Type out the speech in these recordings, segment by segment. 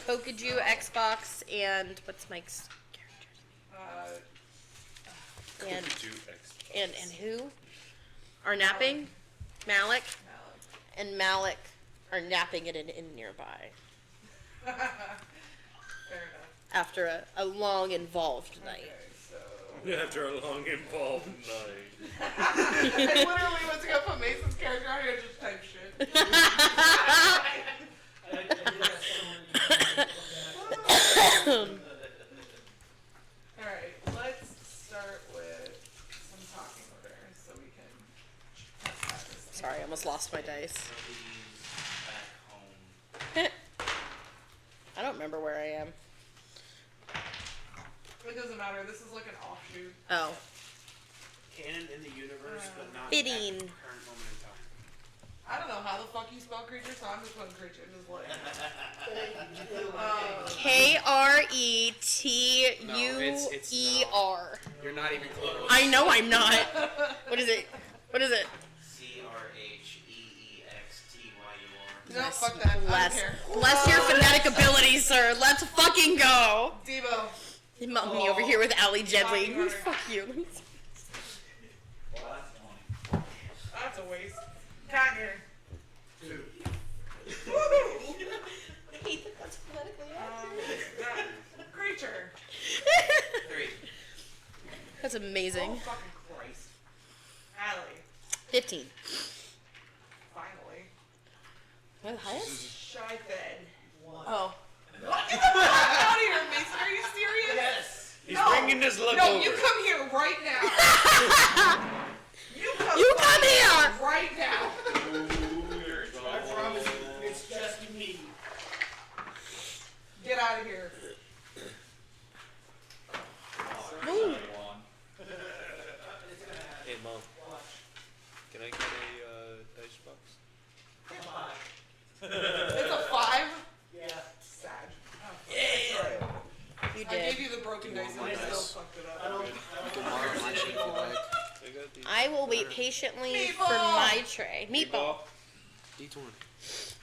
Kokiju, Xbox, and what's Mike's character? And who are napping? Malik. And Malik are napping at an inn nearby. Fair enough. After a long, involved night. Okay, After a long, involved night. I literally went to go put Mason's character out here and just type shit. Alright, let's start with some talking orders so we can... Sorry, I almost lost my dice. I don't remember where I am. It doesn't matter, this is like an offshoot. Oh. Canon in the universe, but not Fitting. at the current moment in time. I don't know how the fuck you spell creature, so I'm just putting creature. Just like... Kreteer. You're not even close. I know I'm not. What is it? What is it? CRHEEXTYUR. No, fuck that. I don't care. Bless your phonetic abilities, sir. Let's fucking go. Debo. Me over here with Allie Jedley. Fuck you. That's a waste. Cat here. 2. Woohoo! I hate that that's phonetically accurate. Creature. 3. That's amazing. Oh, fucking Christ. Allie. 15. Finally. What, the highest? Shy fed. 1. Oh. What? Get the fuck out of here, Mason. Are you serious? Yes. He's bringing this look No, over. you come here right now. You come here. right now. I promise you, it's just me. Get out of here. Ooh. Hey, Mom. Can I get a dice box? It's a 5? Yeah. Sad. Oh, Yeah. You I did. gave you the broken dice and you still fucked it up. I will wait patiently Meatball. for my tray. Meatball. D20.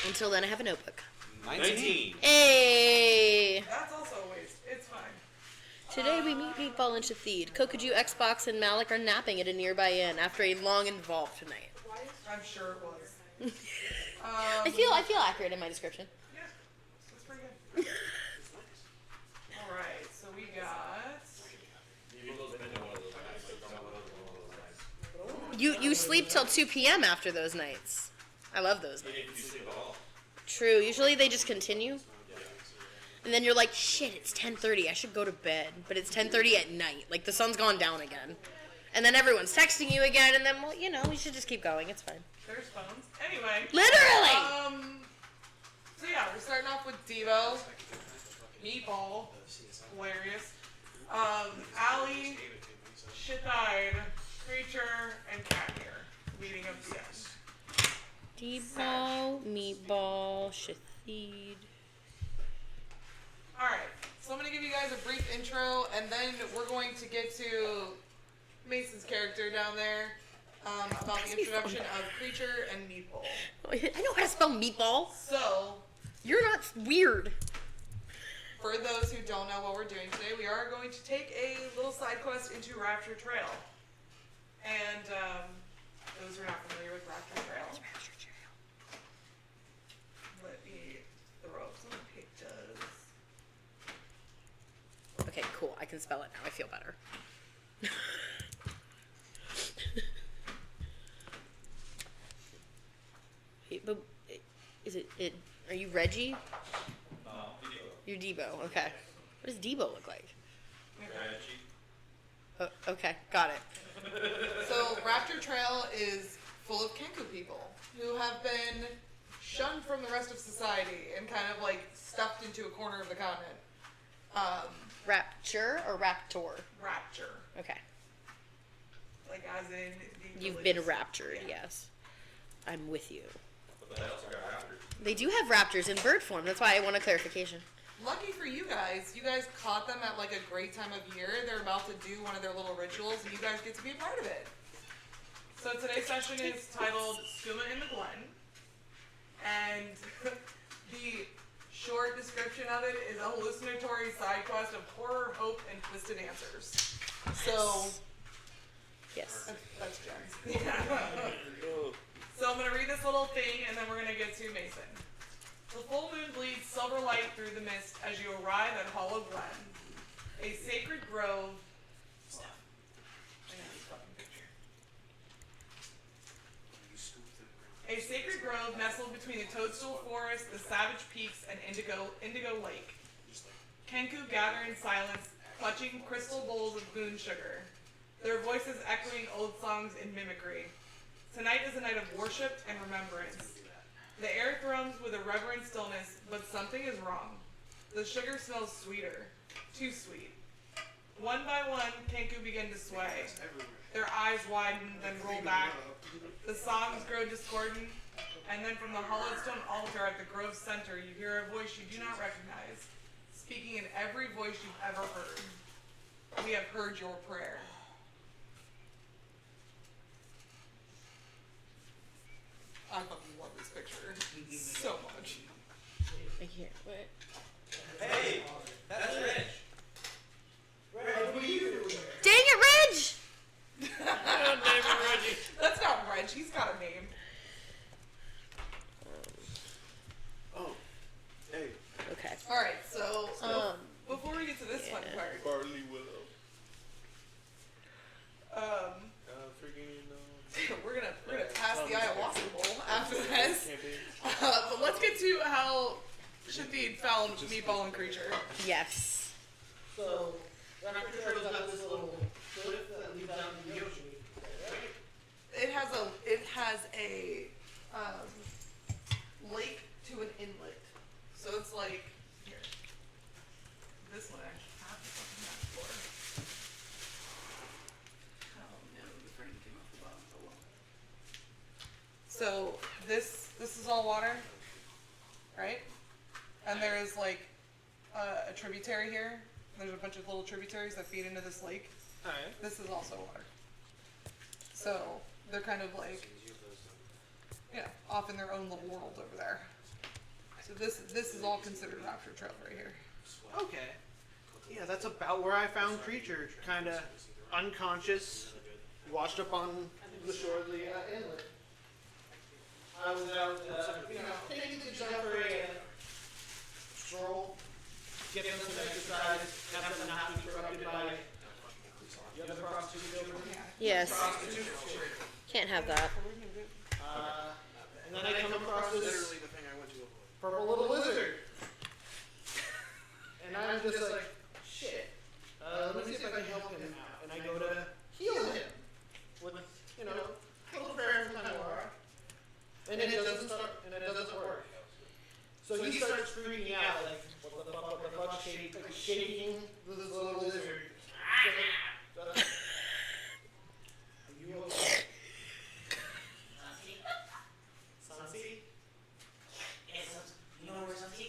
Until then, I have a notebook. 19. Hey! That's also a waste. It's fine. Today we meet Meatball and Shathid. Kokiju, Xbox, and Malik are napping at a nearby inn after a long involved night. I'm sure it was. I feel accurate in my description. Yeah, that's pretty good. Alright, so we got... You sleep till 2 p.m. after those nights. I love those nights. True. Usually they just continue. And then you're like, shit, it's 10:30. I should go to bed. But it's 10:30 at night. Like, the sun's gone down again. And then everyone's texting you again. And then, well, you know, we should just keep going. It's fine. There's phones. Anyway. Literally! So yeah, we're starting off with Devo. Meatball. Hilarious. Allie. Shit-eyed. Creature. And Cat here. Meeting up the end. Debo, Meatball, Shathid. Alright, so I'm going to give you guys a brief intro, and then we're going to get to Mason's character down there, about the introduction of Creature and Meatball. I know how to spell meatball. So, You're not weird. for those who don't know what we're doing today, we are going to take a little side quest into Rapture Trail. And, those who are not familiar with Rapture Trail, let me throw up some pictures. Okay, cool. I can spell it now. I feel better. Hey, but is it? Are you Reggie? No, You're Debo. Okay. What does Debo look like? Okay, got it. So, Rapture Trail is full of Kenku people who have been shunned from the rest of society and kind of like stuffed into a corner of the continent. Rapture or Raptor? Rapture. Okay. Like, as in... You've been raptured, yes. I'm with you. But they also got raptors. They do have raptors in bird form. That's why I want a clarification. Lucky for you guys caught them at like a great time of year. They're about to do one of their little rituals, and you guys get to be a part of it. So today's session is titled Skooma the Glenn. And version of it is a hallucinatory side quest of horror, hope, and twisted answers. So, Yes. that's Jen's. So I'm going to read this little thing, and then we're going to get to Mason. The full moon bleeds silver light through the mist as you arrive at Hollow Glen, a sacred grove. A sacred grove nestled between the toadstool forest, the savage peaks, and Indigo Lake. Kenku gather in silence, clutching crystal bowls of moon sugar, their voices echoing old songs in mimicry. Tonight is a night of worship and remembrance. The air thrums with a reverent stillness, but something is wrong. The sugar smells sweeter, too sweet. One by one, Kenku begin to sway. Their eyes widen, then roll back. The songs grow discordant, and then from the hollowed stone altar at the grove's center, you hear a voice you do not recognize, speaking in every voice you've ever heard. We have heard your prayer. I fucking love this picture so much. I can't. What? Hey, that's Rich. Dang it, Reg! That's not Reg, he's got a name. Oh, hey. Okay. Alright, so before we get to this fun part, Barley Willow. we're gonna pass the ayahuasca bowl after this. But let's get to how Shathid found Meatball and Creature. Yes. So, Raptor Trail's got this little cliff that leads down to the ocean, right? It has a lake to an inlet. So it's like here. This one I have the fucking map for. Oh no, the frame came off the bottom. Oh well. So this is all water, right? And there is like a tributary here. There's a bunch of little tributaries that feed into this lake. Alright. This is also water. So they're kind of like, off in their own little world over there. So this is all considered Raptor Trail right here. Okay. Yeah, that's about where I found Creature, kind of unconscious, washed up on the shore of the inlet. I was out, taking the jump for a stroll, getting some exercise, have them not be interrupted by the other prostitute children. Yes. Prostitute. Can't have that. And then I come across this Literally the thing I went to avoid. purple little lizard. And I'm just like, shit. Let me see if I can help him out. And I go to heal him with, little prayer from Laura. And it doesn't start, and it doesn't work. So he starts freaking out, like, what the fuck, shaking this little lizard. Are you okay? Sansi? Yes, you know where Sansi?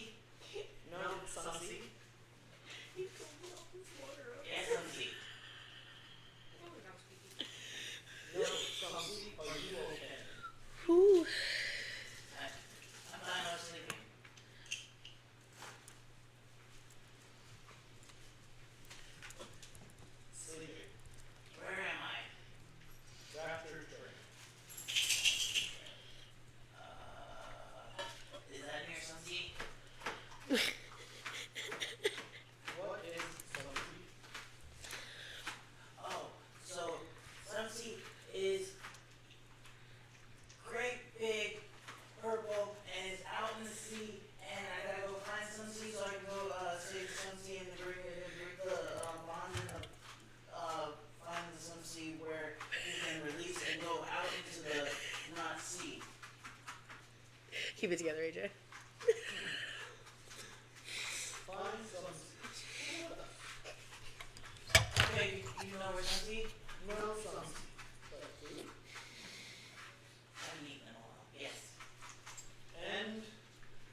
No, Sansi? Yes, Sansi. No, Sansi, are you okay? Ooh. I'm fine, I was sleeping. Sleeping. Where am I? Raptor Trail. Is that near Sansi? What is Sansi? Oh, so Sansi is great, big, purple, and it's out in the sea, and I gotta go find Sansi so I can go save Sansi and bring the bond and find the Sansi where he can release and go out into the not sea. Keep it together, AJ. Find Sansi. Okay, you know where Sansi? No Sansi. I haven't eaten in a while. Yes. And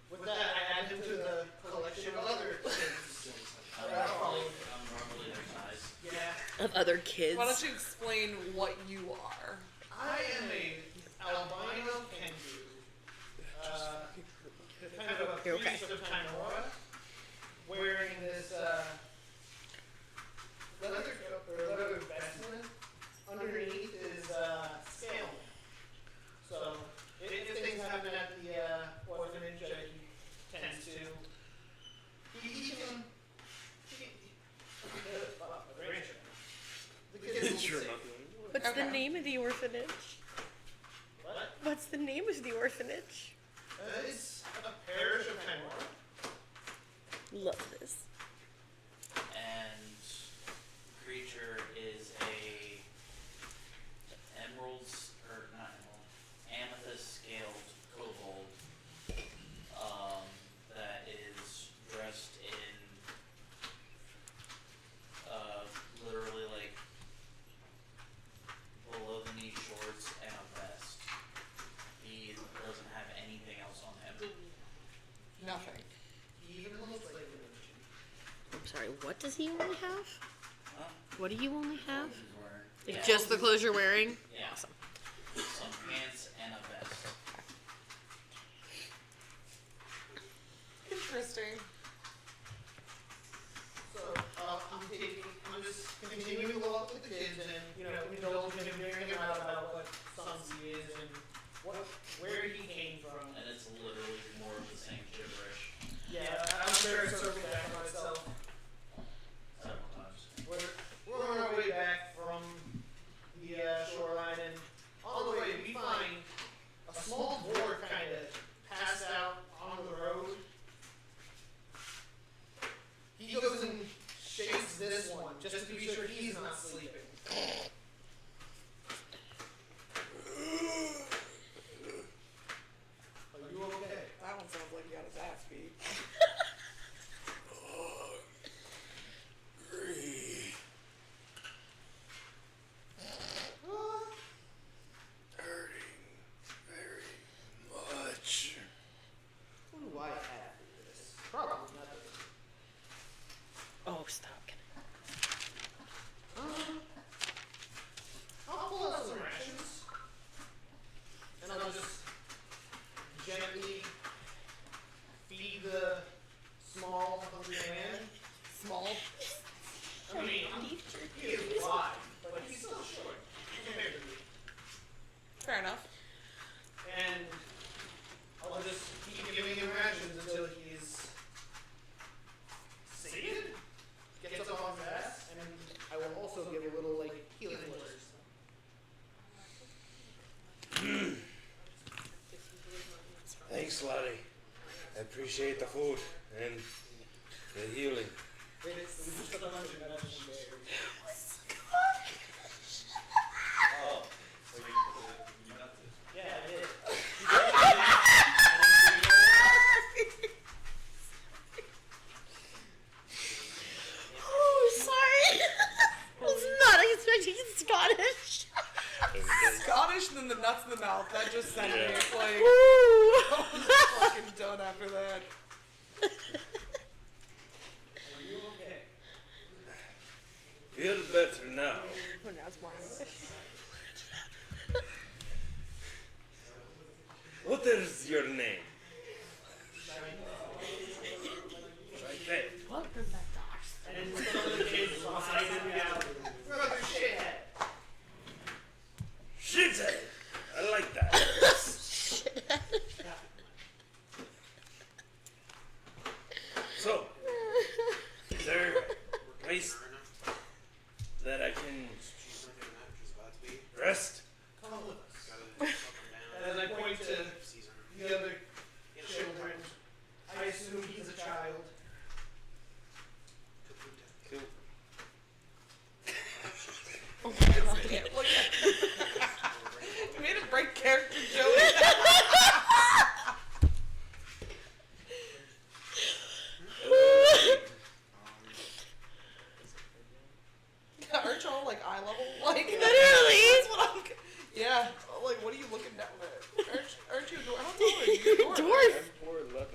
with that, I add him to the collection of other things. that I follow. Normally their size. Yeah. Of other kids. Why don't you explain what you are? I am a albino kangaroo. Kind of a You're okay. priest of Timora. orphanage? What? What's the name of the orphanage? It's a parish of Kenmore. Love this. And creature is a amethyst scaled kobold that is dressed in literally like below the knee shorts and a vest. He doesn't have anything else on him. Nothing. He even looks like an urchin. I'm sorry, what does he only have? Huh? What do you only have? He's wearing- Like Yeah. just the clothes you're wearing? Yeah. Awesome. Some pants and a vest. Interesting. So, I'm just continuing to go up with the kids and, indulging him, hearing him out about what sons he is and where he came from. And it's literally more of the same gibberish Yeah, I'm sure it's circled back on itself. several times. We're on our way back from the shoreline, and on the way we find a small dwarf kind of passed out on the road. He goes and shakes this one just to be sure he's not sleeping. Are you okay? That one sounds like he got his ass beat. Hurting very much. What do I have for this? Probably nothing. Oh, stop. I'll pull out some rations, and I'll just gently feed the small hungry man. Small. I mean, he is wide, but he's still short compared to me. Fair enough. And I'll just keep giving him rations until he's sated, gets up on his ass, and I will also give a little, healing words. Thanks, Lottie. I appreciate the food and the healing. Wait, we just got a bunch of medicine there. Oh. Yeah, I did. Oh, sorry. I was not expecting Scottish. Scottish and then the nuts in the mouth. That just sent me. It's like, I Ooh. was fucking done after that. Are you okay? Feel better now. Oh, now it's more English. What is your name? Right there. Welcome back, Docs. And some of the kids behind him yell, "Brother shithead!" Shithead! I like that. So, is there a place that I can rest? Come with us. As I point to the other children, I assume he's a child. Cool. Oh my god. Look at You made a break character, Joey. Aren't y'all like eye level? Like Literally. That's what I'm. Yeah. Like, what are you looking down at? Aren't you a dwarf? How tall are you? You're a Dwarf. I'm 4'11".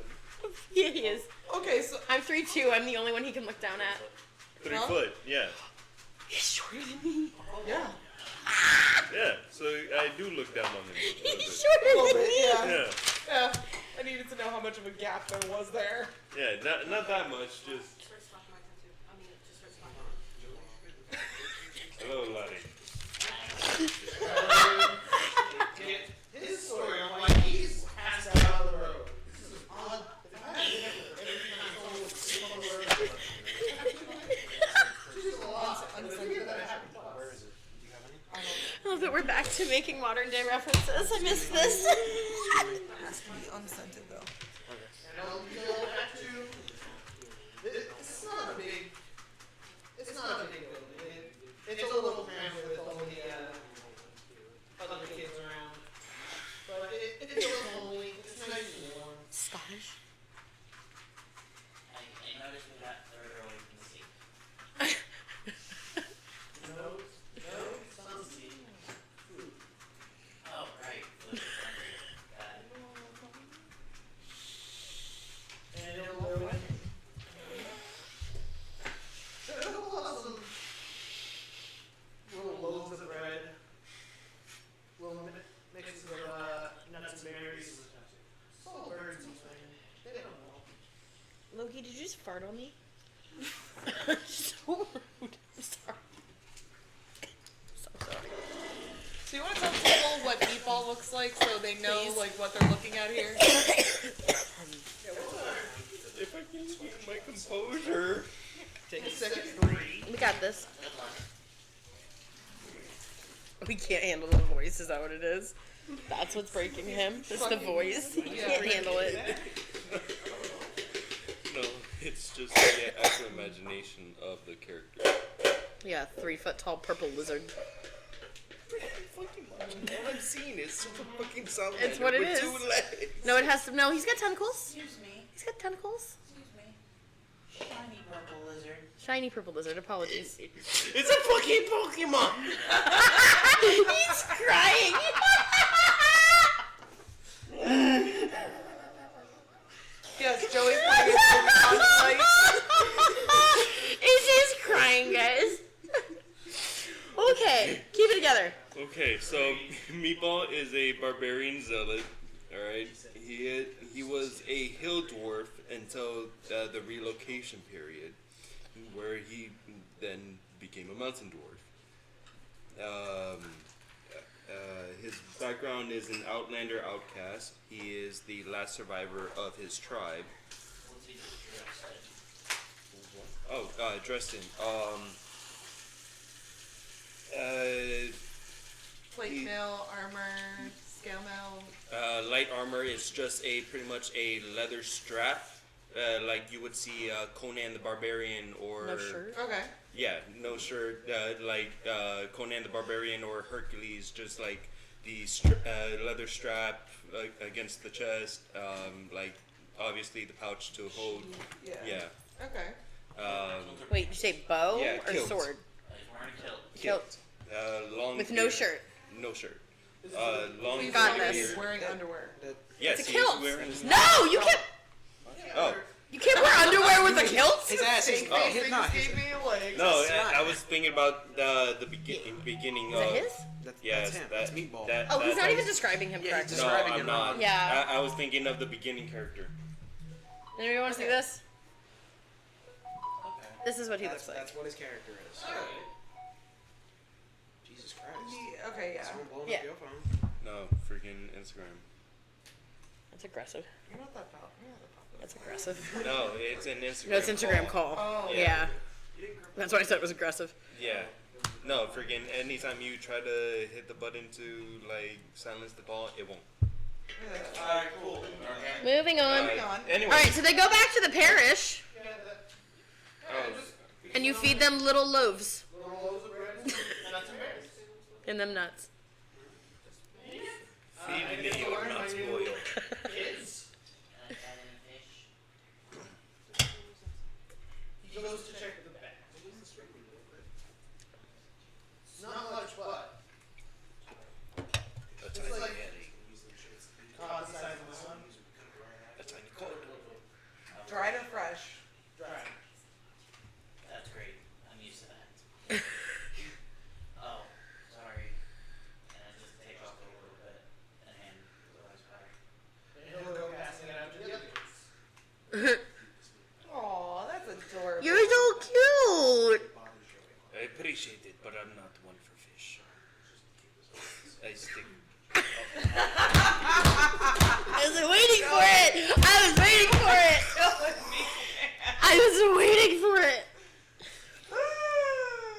Yeah, he is. Okay, so I'm 3'2". I'm the only one he can look down at. 3 Huh? foot, yeah. He's shorter than me. yeah, Yeah, so I do look down on him. He's a little shorter than bit. me. Yeah. Yeah, yeah. I needed to know how much of a gap there was there. yeah, not that much, just hello, Lottie. Get his story on why he's passed out on the road. This is odd. If I had to get every time someone was sick on the road, this is a lot. I'm thinking that it happened to us. Oh, but we're back to me. doing modern day references. I missed this. It has to be unscented though. And you'll have to. It's not a big. It's not a big building. It's a little cramped with all the other kids around. But it feels homely. It's nice and warm. Scottish. I noticed we got third away from the sea. No sunseed. Food. Oh, right. Got it. And it'll have some little loaves of bread, little mixes of nuts and berries, salt birds and things. They don't know. Loki, did you just fart on me? So rude. I'm sorry. So sorry. So you want to tell people what meatball looks like so they know Please. like what they're looking at here? If I can keep my composure. Take a second to breathe. We got this. We can't handle the voice, is that what it is? That's what's breaking him. It's the voice. He can't handle it. No, it's just the actual imagination of the character. Yeah, 3 foot tall purple lizard. Fucking much. All I'm seeing is super fucking solid. It's what it with is. 2 legs. No, it has to. No, he's got tentacles. Excuse me. He's got tentacles. Excuse me. Shiny purple lizard. Shiny purple lizard. Apologies. It's a fucking Pokemon! He's crying. Yes, Joey's putting his on site. He's just crying, guys. Okay, keep it together. Okay, so Meatball is a barbarian zealot. Alright? He was a hill dwarf until the relocation period, where he then became a mountain dwarf. His background is an outlander outcast. He is the last survivor of his tribe. What's he dressed in? Oh, dressed in. Plate mail, armor, scale mail. Light armor is just pretty much a leather strap, like you would see Conan the Barbarian or No shirt. Okay. yeah, no shirt, like Conan the Barbarian or Hercules, just like the leather strap against the chest, like obviously the pouch to hold. Yeah. Yeah. Okay. Wait, you say bow Yeah, or kilt. sword? He's wearing a kilt. Kilt. Long With no beard. shirt. No shirt. Long He's got beard. this. wearing underwear. Yes, It's a he's kilt. wearing. No, you can't. Oh. You can't wear underwear with a kilt. His ass is. They just gave me a leg. No, I was thinking about the beginning Is that of. his? Yes, That's him. that, That's Meatball. That, Oh, he's that- not even describing him Yeah, correctly. he's No, describing I'm him not. wrong. Yeah. I was thinking of the beginning character. Anybody want to see this? Okay. This is what he looks like. That's what his character is. Jesus Christ. Okay, yeah. Someone blowing Yeah. up your phone. No, freaking Instagram. That's aggressive. You're not that popular. You're not that popular. That's aggressive. No, it's an Instagram. No, it's Instagram call. Oh. Yeah. That's why I said it was aggressive. Yeah. No, freaking anytime you try to hit the button to like silence the call, it won't. Alright, cool. Okay. Moving on. Moving on. Anyway. All right, so they go back to the parish, Oh, and you feed them little loaves Little loaves of bread and nuts and berries. and them nuts. feeding the or not spoiled. Kids. Can I add any fish? He goes to check the bag. It's not much, but A tiny like- Yeti. the size of the sun. A tiny cod. Dried or fresh? Dry. That's great. I'm used to that. Oh, sorry. Can I just take off a little bit and hand the rice back? And he'll go passing it out to the other kids. Aw, that's adorable. You're so cute. I appreciate it, but I'm not one for fish. I stick. I was waiting for it. I was waiting for it. I was waiting for it.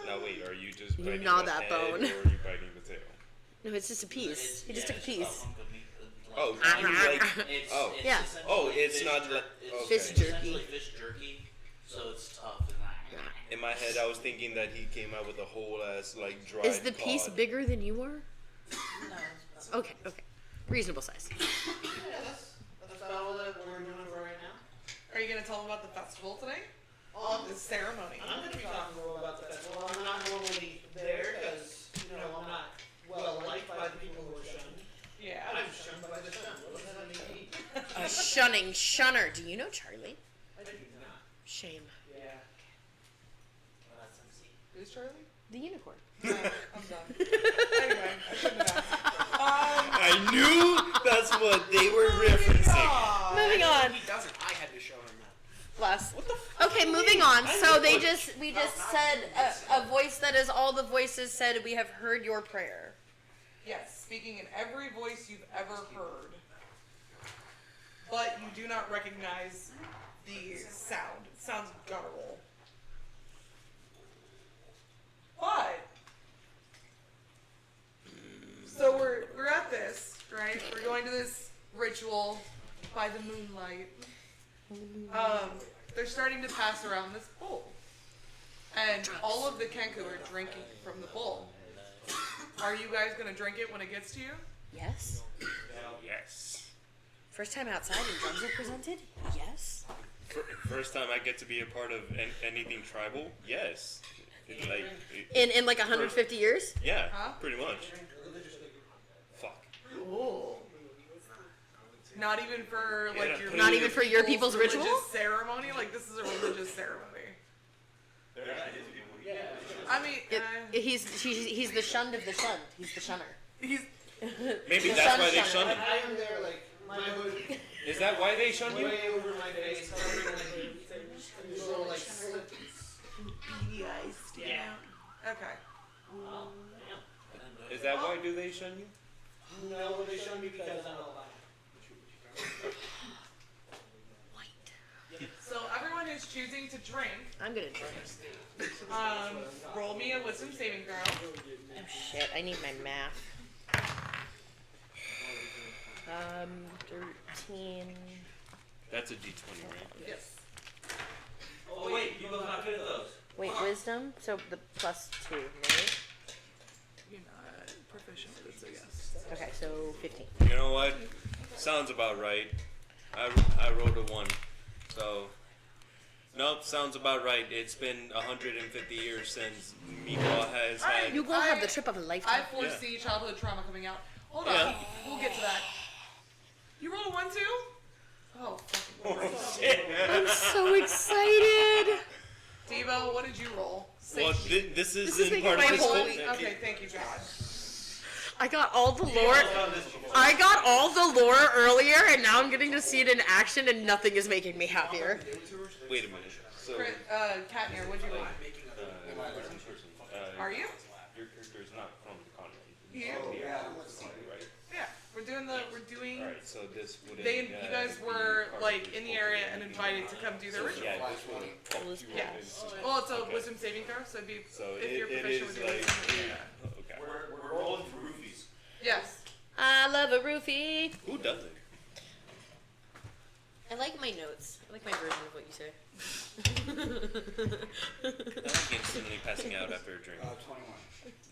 Now wait, are you just You biting gnaw the that head bone. or are you biting the tail? No, No, it's just a piece. He just took a piece. Oh, you like? Oh. Yeah. Oh, it's not like okay. Fish jerky. Essentially fish jerky, so it's tough and In my head, I was thinking that he came out with a whole ass like dried Is the piece cod. bigger than you are? No. Okay, okay. Reasonable size. Yeah, that's about all that we're doing for right now. Are you gonna tell them about the festival today? The ceremony. I'm going to be talking more about the festival. I'm not normally there because, you know, I'm not well liked by the people who are shunned. Yeah. I'm shunned by the shunned. What does that mean? A shunning shunner. Do you know Charlie? I do not. Shame. Yeah. Well, that's MC. Who's Charlie? The unicorn. I'm done. Anyway, I shouldn't have asked. I knew that's what they were referencing. Moving on. He doesn't. I had to show him that. Last. Okay, moving on. So we just said a voice that is all the voices said. We have heard your prayer. Yes, speaking in every voice you've ever heard. But you do not recognize the sound. It sounds guttural. But so we're at this, right? We're going to this ritual by the moonlight. They're starting to pass around this bowl. And all of the Kenku are drinking from the bowl. Are you guys gonna drink it when it gets to you? Yes. Yes. First time outside and drums are presented. Yes. First time I get to be a part of anything tribal. Yes. It's like, In like 150 years. yeah, Huh? pretty much. Fuck. Ooh. Not even for like your Not even for your people's religious ritual? ceremony. Like this is a religious ceremony. I mean, He's the shunned of the shunned. He's the shunner. he's Maybe The that's why they sunshine. shunned him. I am there, like, my hood Is that why they shunned you? way over my face, covering, like, these little, like, slits. beady eyes sticking out. Okay. Is that why do they shun you? No, they showed me because I'm alive. So everyone who's choosing to drink, I'm gonna drink. roll me a wisdom saving throw. Oh shit! I need my math. 13. That's a D20, right? Yes. Oh wait, you both not good at those. Wait, wisdom. So the +2, right? You're not proficient with it, so yes. Okay, so 15. You know what? Sounds about right. I rolled a 1. So, nope, sounds about right. It's been 150 years since Meatball has had. You will have the trip of a I lifetime. foresee childhood trauma coming out. Hold Yeah. on, we'll get to that. You rolled a 1 too? Oh, fucking Lord. Shit. I'm so excited. Devo, what did you roll? Well, Safety. this is is in part my of this whole whole. week. Okay, thank you, God. I got all the lore. I got all the lore earlier, and now I'm getting to see it in action, and nothing is making me happier. Wait a minute. So, Katnier, what'd you roll? Are you? Your character is not from the continent. You? Right. Yeah, we're doing. Alright, so this would. You guys were like in the area and invited to come do their ritual. Yeah, this would. Yeah. Well, it's a wisdom saving throw, so it'd be So if you're it proficient is with your like. wisdom. Yeah. Okay. We're rolling for roofies. Yes. I love a roofie. Who doesn't? I like my notes. I like my version of what you say. I like instantly passing out after a drink. 21.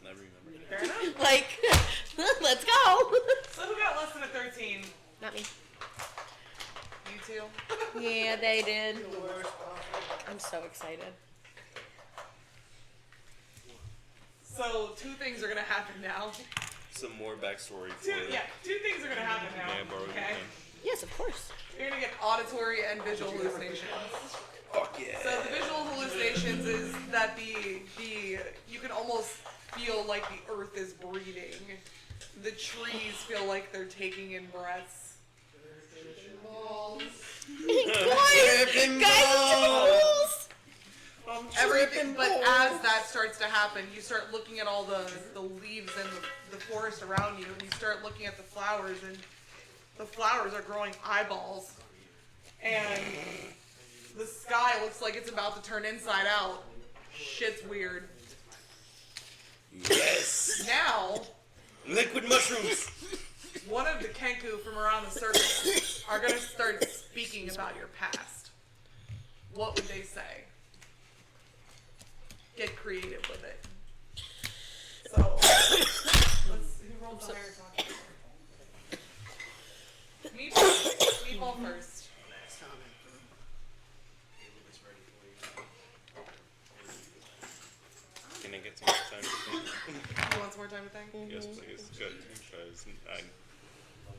I remember. Fair enough. Like, let's go. So who got less than a 13? Not me. You two. Yeah, they did. I'm so excited. So two things are gonna happen now. Some more backstory for. Two things are gonna happen now. May I borrow your Okay. pen? Yes, of course. You're gonna get auditory and visual hallucinations. Fuck yeah. So the visual hallucinations is that the you can almost feel like the earth is breathing. The trees feel like they're taking in breaths. Guys, Everything, but as that starts to happen, you start looking at all the leaves and the forest around you, and you start looking at the flowers, and the flowers are growing eyeballs, and the sky looks like it's about to turn inside out. Shit's weird. Yes. Now, Liquid mushrooms. One of the Kenku from around the circus are going to start speaking about your past. What would they say? Get creative with it. So, who rolled the higher talking? Meatball first. Can I get some more time to think? You want some more time to think? Yes, please. Good. Because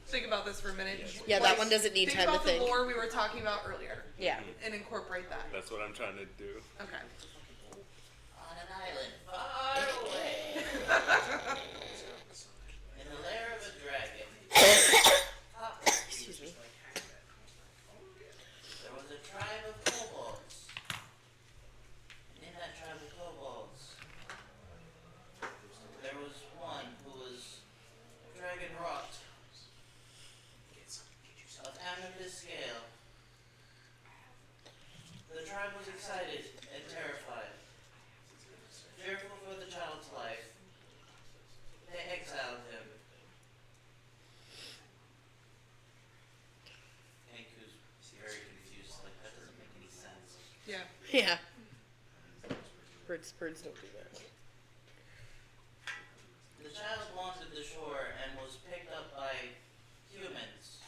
Think about this for a minute. Yeah, that one doesn't need time to think. Think about the lore we were talking about earlier. Yeah. And incorporate that. that's what I'm trying to do. Okay. On an island far away, in the lair of a dragon, Excuse me. there was a tribe of kobolds. And in that tribe of kobolds, there was one who was dragon wrought, of amethyst scale. The tribe was excited and terrified. Fearful for the child's life, they exiled him. Hanku's very confused, like, that doesn't make any sense. Yeah. Yeah. Birds don't do that. The child wandered the shore and was picked up by humans.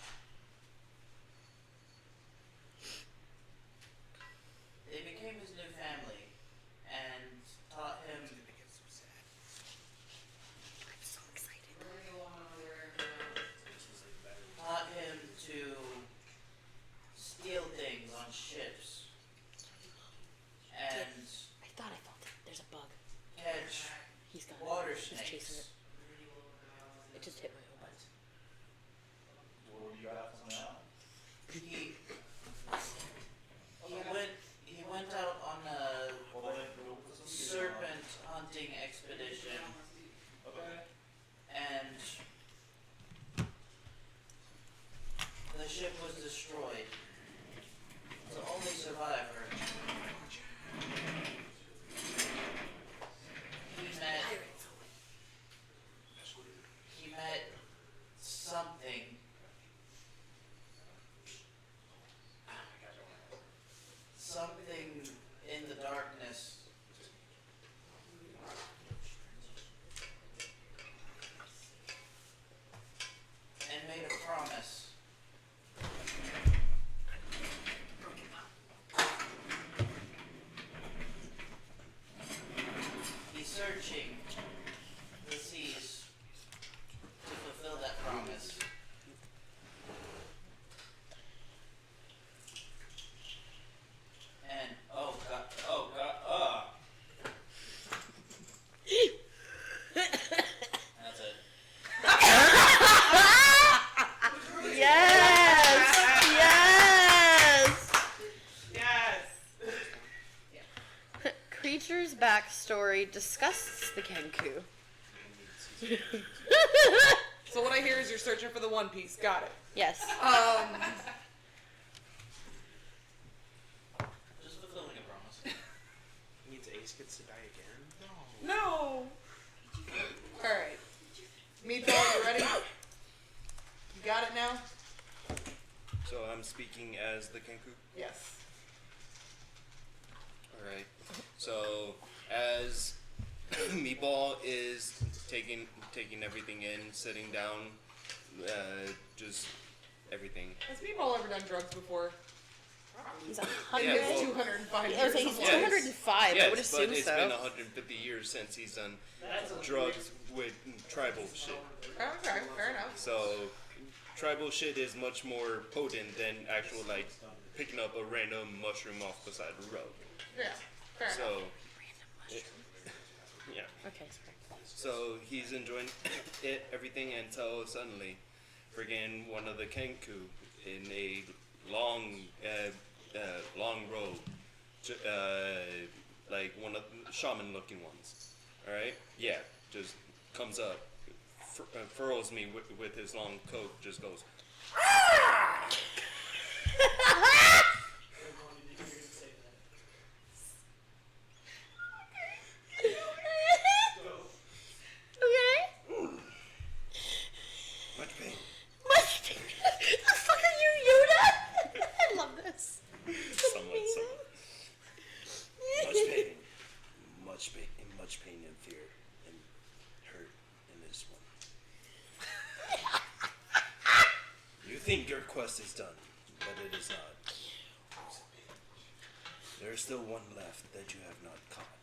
They became his new family and taught him I'm so excited. to steal things on ships and I thought I felt it. There's a bug. catch He's got water it. He's chasing it. snakes. It just hit my whole butt. He went out on a serpent hunting expedition and the ship was destroyed. The only survivor. He met something. Something in the darkness. And made a promise. He's searching the seas to fulfill that promise. And that's it. Yes! Yes! Yes. Creature's backstory discusses the Kenku. So what I hear is you're searching for the One Piece. Got it. Yes. Just fulfilling a promise. Means Ace gets to die again? No. All right. Meatball, you ready? You got it now? So I'm speaking as the Kenku. Yes. All right. So as Meatball is taking everything in, sitting down, just everything. Has Meatball ever done drugs before? He's He 100. Yeah, is well- 205 I years was saying he's old. 205. I would Yes, assume but it's so. been 150 years since he's done drugs with tribal shit. Okay, fair enough. So tribal shit is much more potent than actual like picking up a random mushroom off the side of the road. Yeah, fair enough. So yeah. Okay, sorry. So he's enjoying everything until suddenly, friggin' one of the Kenku in a long robe, like one of the shaman-looking ones. All right, yeah, just comes up, furrows me with his long coat, just goes. Okay. but it is not. There is still one left that you have not caught.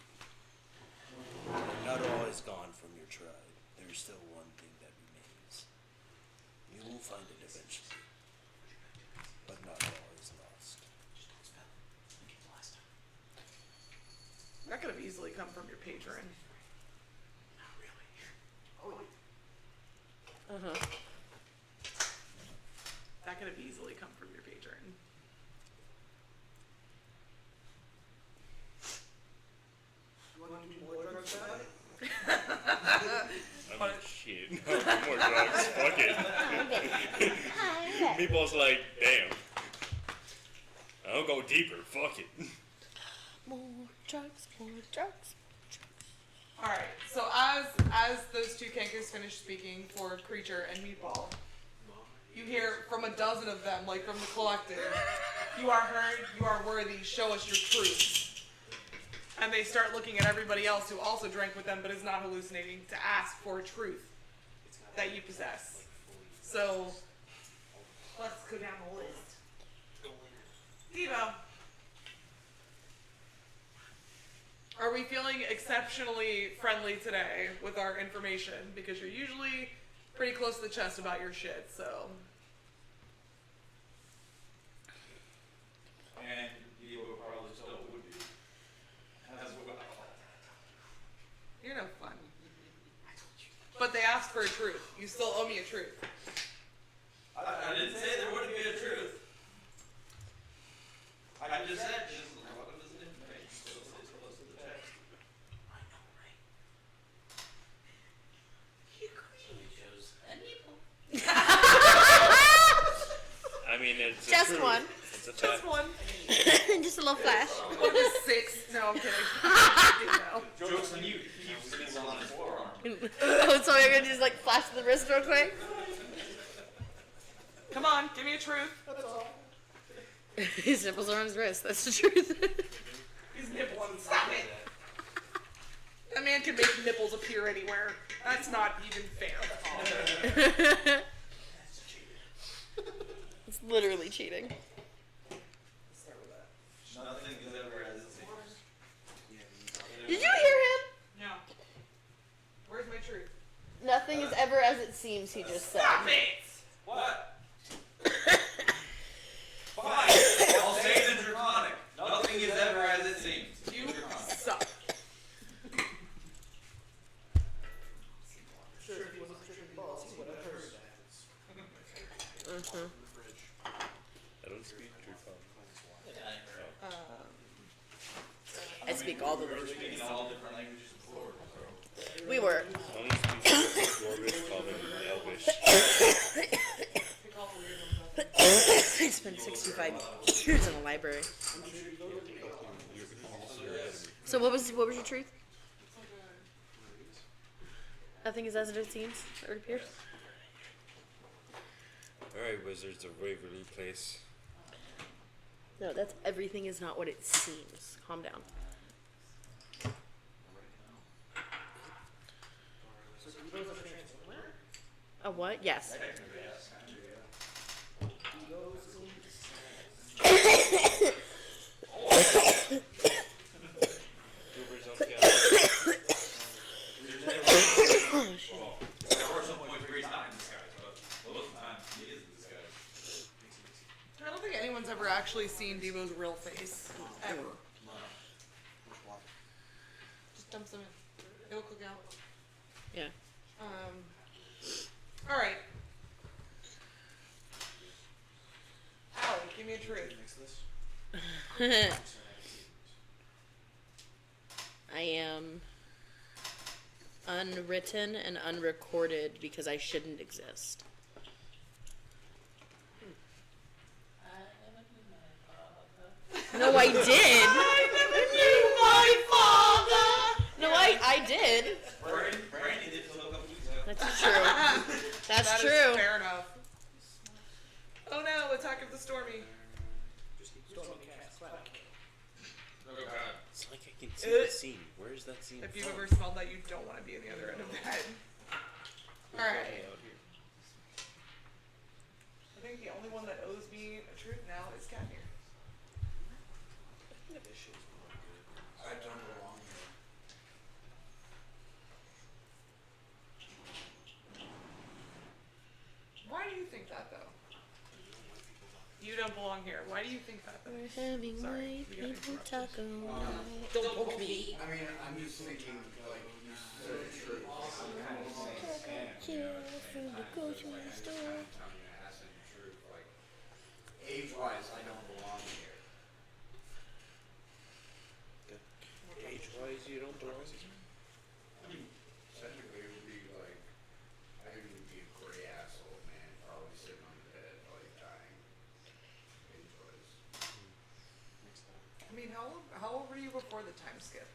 And not all is gone from your tribe. There is still one thing that remains. You will find it eventually, but not all is lost. That could have easily come from your patron. Uh-huh. That could have easily come from your patron. You want to do more drugs about it? I mean, shit. No, more drugs. Fuck it. Meatball's like, damn. I'll go deeper. Fuck it. More drugs, more drugs. All right. So as those two cankers finish speaking for Creature and Meatball, you hear from a dozen of them, like from the collective, "You are heard. You are worthy. Show us your truth." And they start looking at everybody else who also drank with them but is not hallucinating to ask for truth that you possess. So let's go down the list. Devo, are we feeling exceptionally friendly today with our information? Because you're usually pretty close to the chest about your shit, so. And you probably still would be. As well. You're no fun. But they asked for a truth. You still owe me a truth. I didn't say there wouldn't be a truth. I just said just what was the information so it's close to the text. I know, right? He chose a nipple. I mean, it's a Just truth. one. It's a Just fact. one. Just a little flash. Or just 6. No, I'm kidding. No. Joke's on you. He keeps things on his forearm. Oh, so you're gonna just like flash the wrist real quick? Come on, give me a truth. His nipples are on his wrist. That's the truth. He's nippling. Stop it. That man can make nipples appear anywhere. That's not even fair. It's literally cheating. Nothing is ever as it seems. Did you hear him? No. Where's my truth? Nothing is ever as it seems, he just said. Stop it! What? Fine. I'll say it in Draconic. Nothing is ever as it seems. You suck. Sure, if he wasn't tripping balls, he would have heard that. I don't speak Draconic. I speak all the We're speaking all different languages before. We were. I only speak Dwarvish, Common, and Elvish. I spent 65 years in a library. So what was your truth? Nothing is as it seems, or it appears. Alright, Wizards of Waverly Place. No, that's everything is not what it seems. Calm down. So Devo's a transformer? A what? Yes. Devo seems Uber's on scale. There were some points where he's not in disguise, but most of the time he is in disguise. I don't think anyone's ever actually seen Devo's real face. Ever. Just dump some in. It'll cook out. Yeah. Alright. Allie, give me a truth. I am unwritten and unrecorded because I shouldn't exist. No, I did. I never knew my father! No, I did. Brandy did till a couple weeks ago. That's true. That's That is true. fair enough. Oh no, Attack of the Stormy. It's like I can see the scene. Where is that scene? If you've from? ever smelled that, you don't want to be in the other end of bed. Alright. Out here. I think the only one that owes me a truth now here. Why do you think that? We're having Sorry, white you got people interrupted. taco. Don't poke me. I mean, I'm just thinking, like, you said truth. I'm kind of saying, Chill from the grocery store. telling you an ass and the truth. Like, age-wise, I don't belong here. Age-wise, you don't belong. I mean, technically, it would be like, I would be a gray asshole man, probably sitting on the bed, like, dying. Age-wise. I mean, how old were you before the time skip?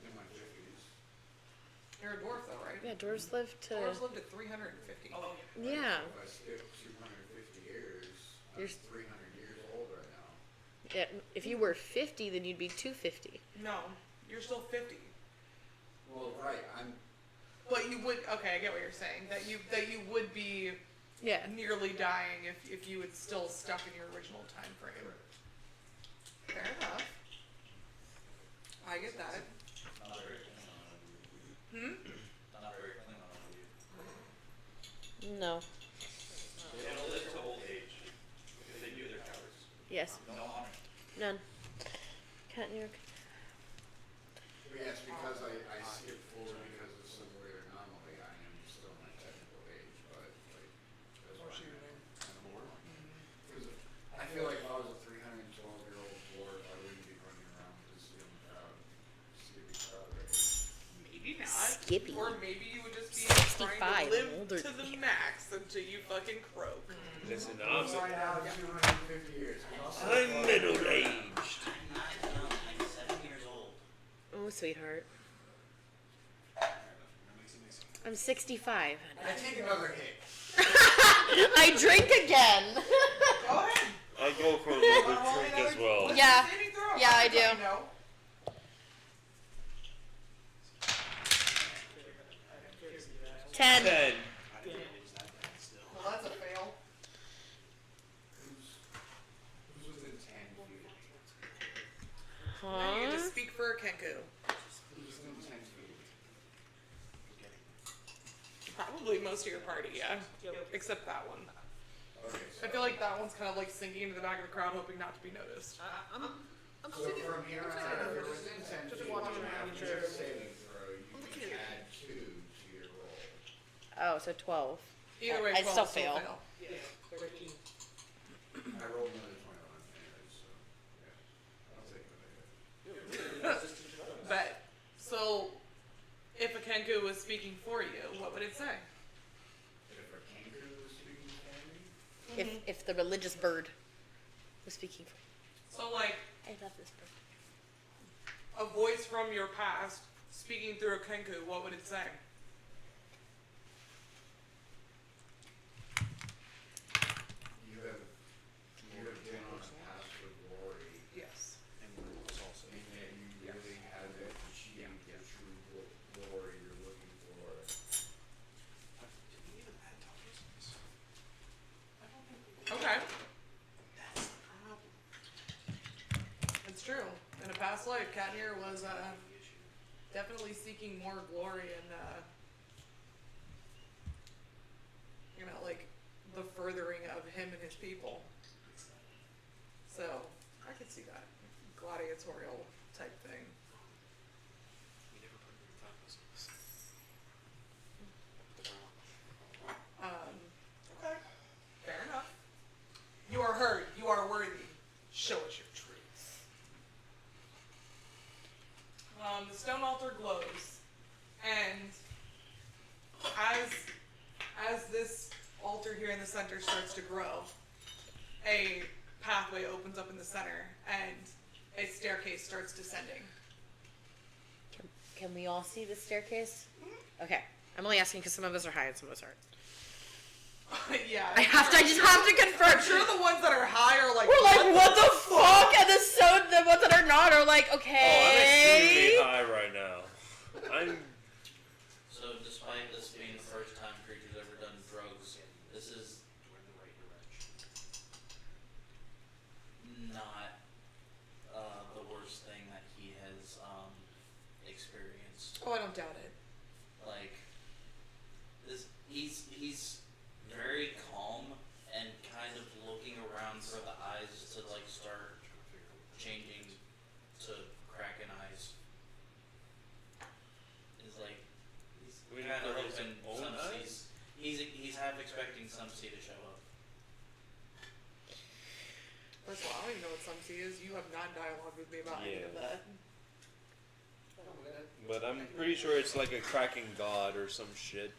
In my 50s. You're a dwarf, though, right? Yeah, dwarves live to. Dwarves lived to 350. Oh, Yeah. If I skip 250 years, I'm You're 300 years old right now. Yeah, if you were 50, then you'd be 250. no, you're still 50. Well, right, I'm But you would. Okay, I get what you're saying. That you would be Yeah. nearly dying if you had still stuck in your original time frame. Fair enough. I get that. Not very clean. Not very clean. No. They don't live to old age because they do their cowards. Yes. No honor. None. Cat New York. Yes, because I skipped forward because of some weird anomaly. I am still my technical age, but like that's why I'm kind of bored. Because I feel like if I was a 312-year-old dwarf, I wouldn't be running around with this young crowd, skippy crowd right here. Maybe not. Skippy. Or maybe you would just be 65, trying to live older to than the you. max until you fucking croak. Listen, I'm right now at 250 years. I'm middle-aged. I'm 7 years old. Oh, sweetheart. I'm 65. I take another hit. I drink again. Go ahead. I go for a little drink as well. Yeah. Saving throw. Yeah, I do. You know. 10. 10. Well, that's a fail. Who's within 10 feet? Now you Huh? just speak for a Kenku. Who's within 10 feet? Probably most of your party, yeah. Except that one. Okay, I feel like that one's kind of like sinking into the back of the crowd, hoping not to be noticed. so from here on out, if you're within 10 feet, after a saving throw, you can add 2 to your roll. Oh, so 12. Either way, I'd 12 still still fail. fail. I rolled another 21 anyways, so yeah. I'll take it. Bet. So, if a Kenku was speaking for you, what would it say? If a kangaroo was speaking for me, If the religious bird was speaking for So, like, I love this bird. a voice from your past speaking through a Kenku, what would it say? you have been on a path to glory, Yes. and yet you really haven't achieved the true glory you're looking for. Okay. It's true. In a past life, Katnir was definitely seeking more glory and, like the furthering of him and his people. So I could see that gladiatorial type thing. Okay. Fair enough. You are heard. You are worthy. Show us your truth. The stone altar glows, and as this altar here in the center starts to grow, a pathway opens up in the center, and a staircase starts descending. Can we all see the staircase? Okay. I'm only asking because some of us are high and some of us aren't. Yeah. I just have to confirm. I'm sure the ones that are high are like, We're like, what the fuck? And the ones that are not are like, Oh, I'm okay. extremely high right now. I'm. So despite this being the first time creature's ever done drugs, this is not the worst thing that he has experienced. Oh, I don't doubt it. Like this, he's very calm and kind of looking around for the eyes to like start changing to Kraken eyes. Is like he's Waiting kind of for his hoping own some eyes? he's half expecting some C to show up. First of all, I don't even know what some C is. You have not dialogued with me about any of Yeah. that. But I'm pretty sure it's like a cracking god or some shit.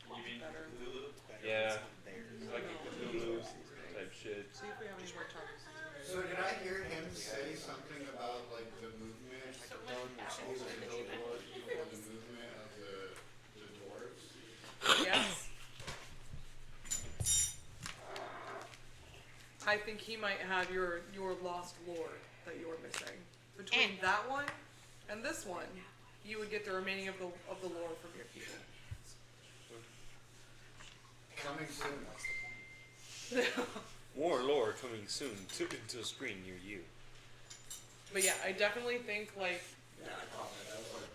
You mean Better. Hulu? Yeah. It's like a Cthulhu type shit. See if we have any more topics. So did I hear him say something about like the movement before the movement of the dwarves? Yes. I think he might have your lost lore that you were missing. Between that one and this one, you would get the remaining of the lore from your people. Coming soon. More lore coming soon to a screen near you. But yeah, I definitely think like Yeah, I caught that. That was like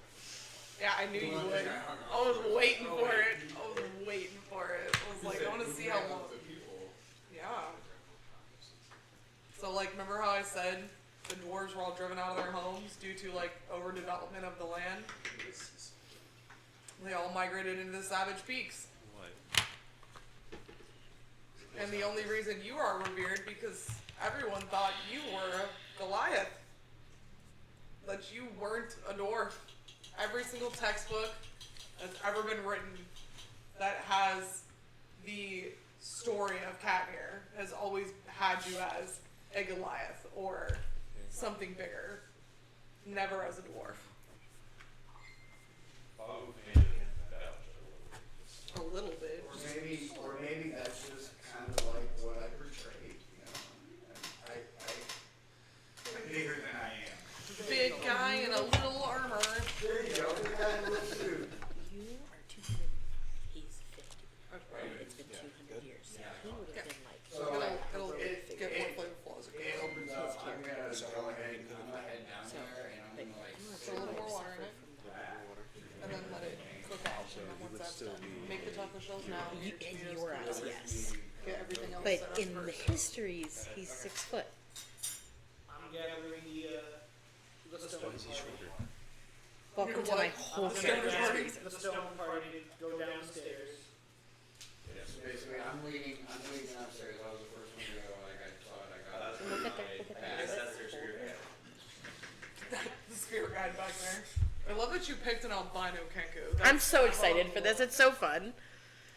yeah, I knew you one would. thing I hung I on was to. waiting Oh, for wait. it. I was waiting for it. I was He like, said I want to see how movement long. of the people. Yeah. So like, remember how I said the dwarves were all driven out of their homes due to like overdevelopment of the land? They all migrated into the Savage Peaks. What? And the only reason you are revered because everyone thought you were a Goliath. That you weren't a dwarf. Every single textbook that's ever been written that has the story of Katnir has always had you as a Goliath or something bigger. Never as a dwarf. A little bit. Or maybe that's just kind of like what I portrayed, you know. I'm bigger than I am. Big guy in a little armor. There you go. We got a little suit. You are 200. He's 50. It's been 200 years. He would have been like. So It'll get more flavorful as it it goes. opens up. I'm gonna go ahead and I'm gonna head down there and I'm gonna like. Put a little more water in it. And then let it cook out. And then once that's done, make the taco shells now. In your eyes, yes. Get everything else But set up in the first. histories, he's 6 foot. I'm gathering the stone party. Welcome to what? my whole The character. stone party? The stone party to go downstairs. Yeah, so basically I'm leading upstairs. I was the first one to go. Like I thought I got it. Look at that. Look at I guess that. that's their spirit. The spirit guide back there. I love that you picked an albino Kenku. I'm so excited for this. It's so fun.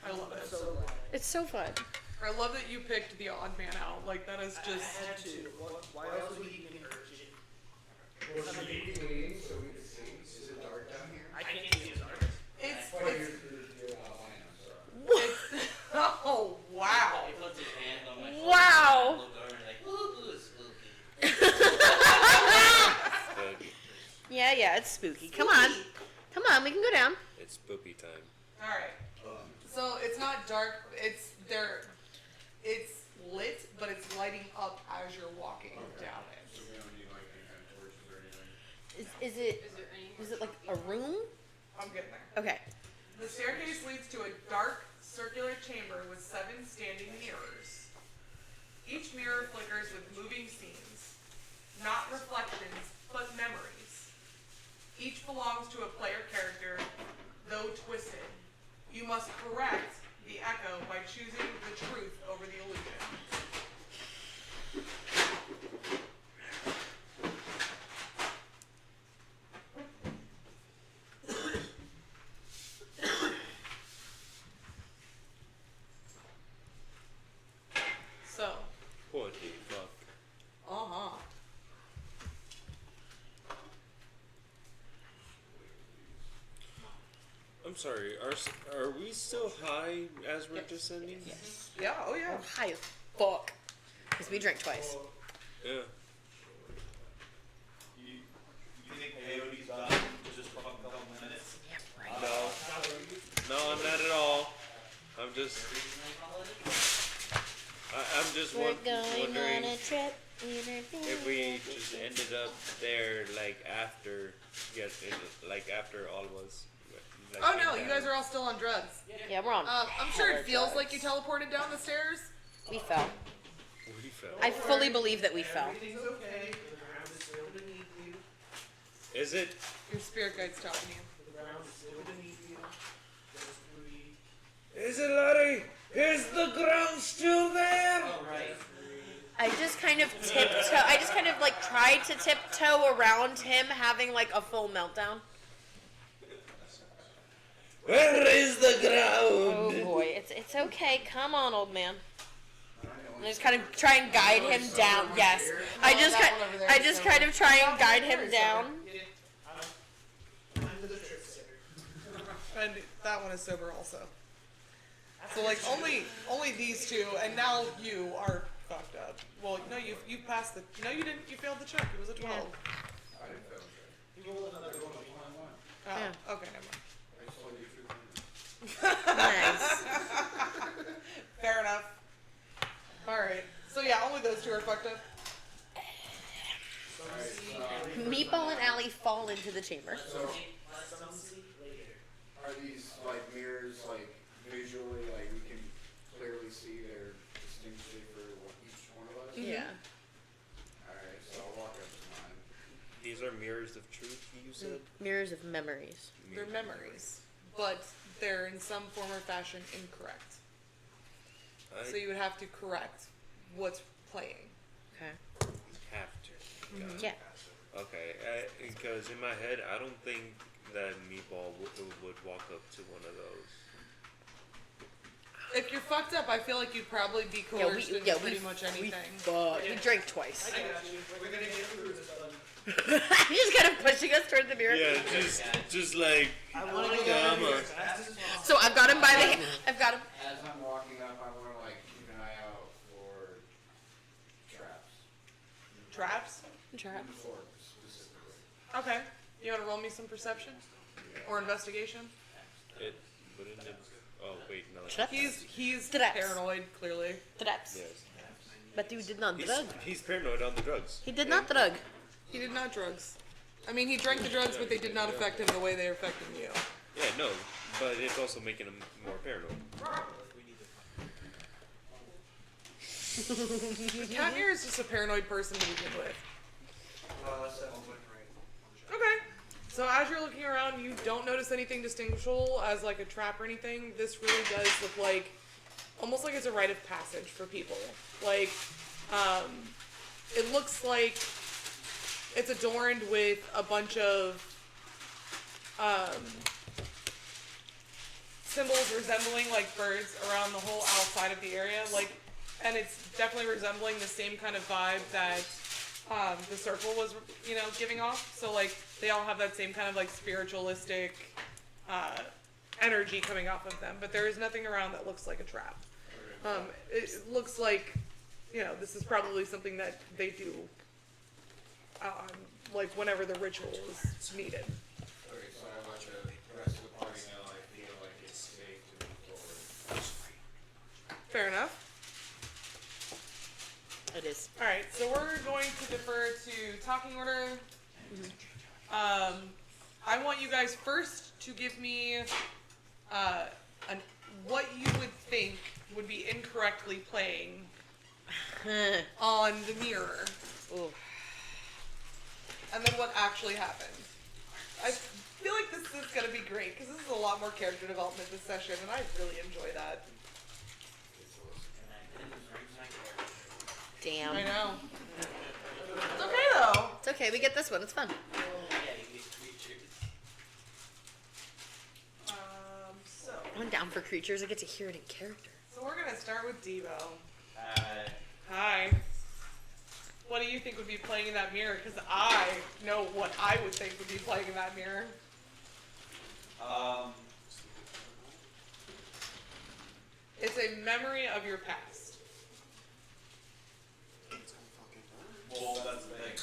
I love it. So It's so fun. I love that you picked the odd man out. Like that is I just. had to. Why else would he even urge it? Well, should we be leading so we can see? Is it dark down here? I can't see his art. It's. Well, it's you're albino, sorry. it's oh wow. He puts his hand on my shoulder. Wow. And look over and like, ooh, spooky. But Yeah, it's spooky. Come on. Come on, we can go down. it's spoopy time. All right. So it's not dark. It's there. It's lit, but it's lighting up as you're walking down it. So we don't need like any kind of torches or anything. Is it like a room? I'm getting there. Okay. The staircase leads to a dark, circular chamber with 7 standing mirrors. Each mirror flickers with moving scenes, not reflections, but memories. Each belongs to a player character, though twisted. You must correct the echo by choosing the truth over the illusion. So, What the fuck? uh-huh. I'm sorry. Are we still high as we're descending? Yes. Yeah, oh yeah. Oh, high as fuck. Because we drank twice. Yeah. You think peyote's done in just a couple minutes? Yeah, right. No, I'm not at all. I'm just. I'm just We're going wondering on a trip. if we just ended up there like after, after all was. Like, Oh no, you guys are all still on drugs. Yeah, we're on. I'm sure it hella feels drugs. like you teleported down the stairs. We fell. We fell. I fully believe that we fell. Everything's okay. The ground is still beneath you. Is it? Your spirit guide's talking to you. The ground is still beneath you. Just breathe. Is it, Larry? Is the ground still there? Oh, right. I just kind of like tried to tiptoe around him having like a full meltdown. Where is the Oh ground? boy, it's okay. Come on, old man. I just kind of try and guide him down. Yes, I just kind of try and guide him down. I'm the trick sitter. And that one is sober also. So like only these two, and now you are fucked up. Well, no, you passed the. No, you didn't. You failed the check. It was a 12. I didn't fail the check. You rolled another 1. Oh, Yeah. okay, never mind. I just told you truth. Nice. Fair enough. All right. So yeah, only those two are fucked up. Meatball and Allie fall into the chamber. So, are these like mirrors, like visually, like we can clearly see they're distinctly for each one of us? Yeah. Alright, so I'll walk up to mine. These are mirrors of truth, you said? Mirrors of memories. They're memories, but they're in some form or fashion incorrect. So you would have to correct what's playing. Okay. have to. Got it. Yeah. Okay, because in my head, I don't think that Meatball would walk up to one of those. If you're fucked up, I feel like you'd probably be coerced into pretty much anything. We drank twice. I got you. We're gonna get through this, buddy. He's kind of pushing us toward the mirror. Yeah, just like, I want to come get out of here on. as fast as possible. So I've got him by the. I've got him. As I'm walking up, I want to like keep an eye out for traps. Traps? Trap. For specifically. Okay. You want to roll me some perception? Or investigation? It wouldn't it? Oh wait, no. Traps. He's Traps. paranoid, clearly. Traps. Yes. But he did not drug. He's paranoid on the drugs. He did not drug. He did not drugs. I mean, he drank the drugs, but they did not affect him the way they are affecting you. Yeah, no, but it's also making him more paranoid. Katnir is just a paranoid person to begin with. Okay. So as you're looking around, you don't notice anything distinguishable as like a trap or anything. This really does look like, almost like it's a rite of passage for people. Like, it looks like it's adorned with a bunch of symbols resembling like birds around the whole outside of the area. Like, and it's definitely resembling the same kind of vibe that the circle was, you know, giving off. So like they all have that same kind of like spiritualistic energy coming off of them. But there is nothing around that looks like a trap. It looks like, you know, this is probably something that they do, like whenever the ritual is needed. Okay, so I let the rest of the party know I feel like it's safe to move forward. Fair enough. It is. All right, so we're going to defer to talking order. I want you guys first to give me what you would think would be incorrectly playing on the mirror, Ooh. and then what actually happened. I feel like this is going to be great because this is a lot more character development this session, and I really enjoy that. Damn. I know. It's okay though. It's okay. We get this one. It's fun. So I'm down for creatures. I get to hear it in character. we're gonna start with Devo. Hi. What do you think would be playing in that mirror? Because I know what I would think would be playing in that mirror. It's a memory of your past. Well, that's the thing.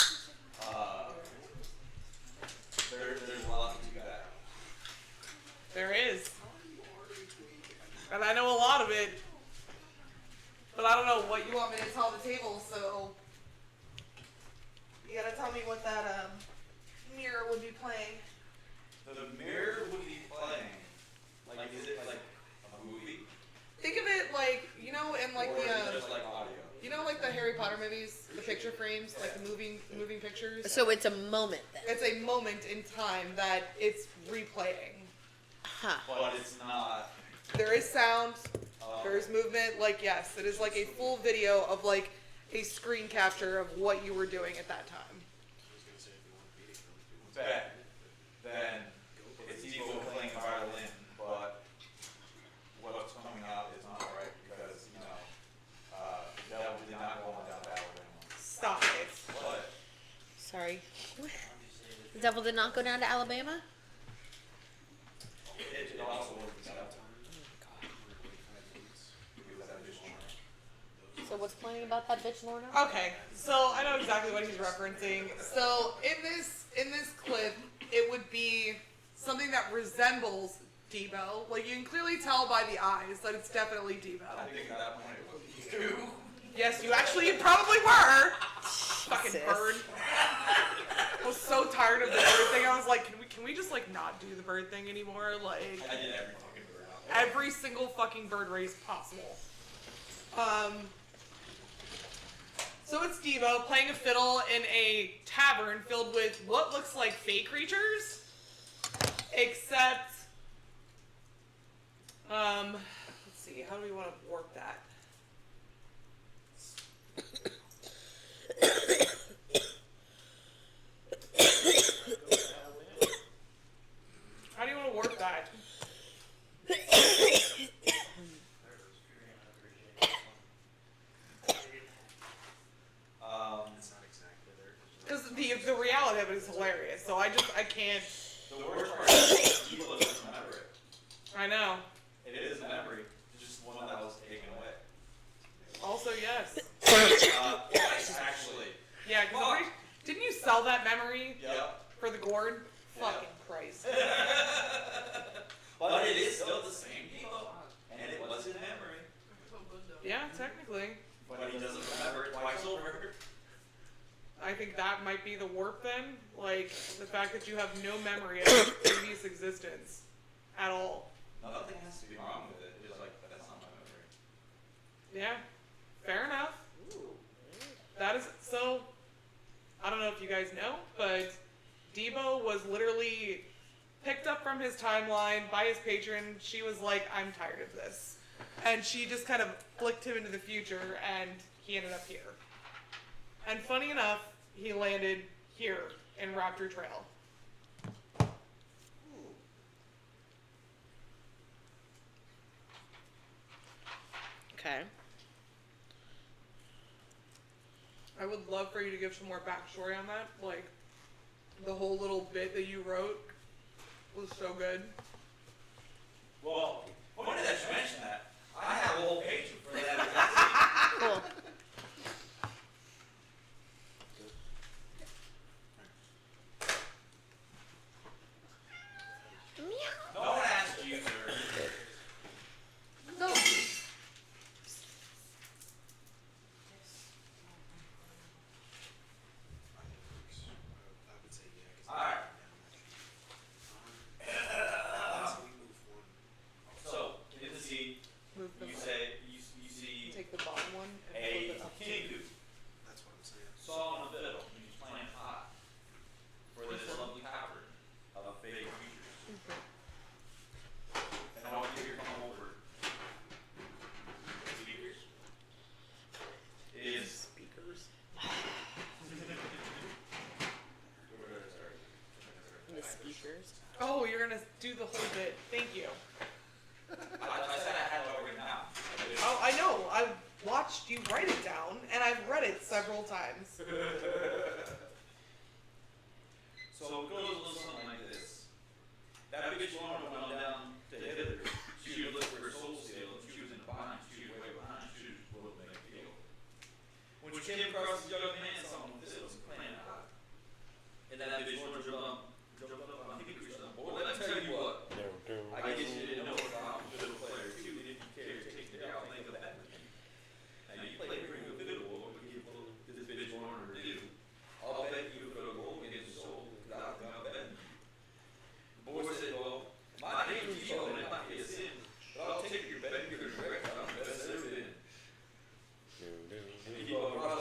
There's a lot to that. There is. And I know a lot of it. But I don't know what you want me to tell the table, so you gotta tell me what that mirror would be playing. So the mirror would be playing. Like, is it like a movie? Think of it like, you know, in like or the is it just like audio? you know, like the Harry Potter movies, the picture frames, like the moving pictures. So it's a moment then. It's a moment in time that it's replaying. Huh. But it's not. There is sound, there is movement. Like, yes, it is like a full video of like a screen capture of what you were doing at that time. Bet. Then it's Evo playing a violin, but what's coming out is not right because, you know, the devil did not go on down to Alabama. Stop it. What? Sorry. The devil did not go down to Alabama? It also works out. So what's funny about that bitch, Lorna? Okay, so I know exactly what he's referencing. So in this clip, it would be something that resembles Debo. Like, you can clearly tell by the eyes that it's definitely Debo. I think at that point it was you. Yes, you actually probably were. Fucking Jesus. bird. I was so tired of the bird thing. I was like, can we just like not do the bird thing anymore? Like, I did every fucking bird out. every single fucking bird race possible. So it's Debo playing a fiddle in a tavern filled with what looks like fake creatures, except, let's see, how do we want to work that? How do you want to work that? Because the reality of it is hilarious, so I can't. The worst part is people doesn't remember it. I know. It is a memory, it's just one that was taken away. Also, yes. Twice, actually. Yeah, because didn't you sell that memory Yep. for the gourd? Yeah. Fucking Christ. But it is still the same Debo, and it was in memory. Yeah, technically. But he doesn't remember it twice over. I think that might be the warp then. Like, the fact that you have no memory of its previous existence at all. Nothing has to be wrong with it. It's just like, that's not my memory. Yeah, fair enough. That is, so, I don't know if you guys know, but Debo was literally picked up from his timeline by his patron. She was like, I'm tired of this. And she just kind of flicked him into the future, and he ended up here. And funny enough, he landed here in Raptor Trail. Okay. I would love for you to give some more backstory on that. Like, the whole little bit that you wrote was so good. Well, funny that you mentioned that. I have a whole page for that. Cool. No one asked you, sir. No. Alright. So, in the scene, Move the you see take the bottom one and a flip it up. kingu saw on a fiddle and he's playing hot for this lovely cavern of fake creatures. And I want you to come over. Speakers. Is Speakers. The speakers. Oh, you're gonna do the whole bit. Thank you. I said I had it all written down. Oh, I know. I watched you write it down, and I've read it several times. So it goes a little something like this. That bitch Lorna went on down to Hither. She would look for her soul steal, and she was in a bind. She was way behind. She was a little big deal. When she came across this young man, someone with this was playing hot. And that bitch Lorna jumped up on Hickory son. Boy, let me tell you what. I guess you didn't know if I'm a fiddle player too. If you care to take it out, think of that. Now you play pretty good fiddle, what would you this bitch Lorna do? I'll bet you a goal against the soul without betting. The boy said, well, my name's Debo and it might be a sin, but I'll take your bet and you're gonna regret it. I'm the best I've ever been. And Debo brought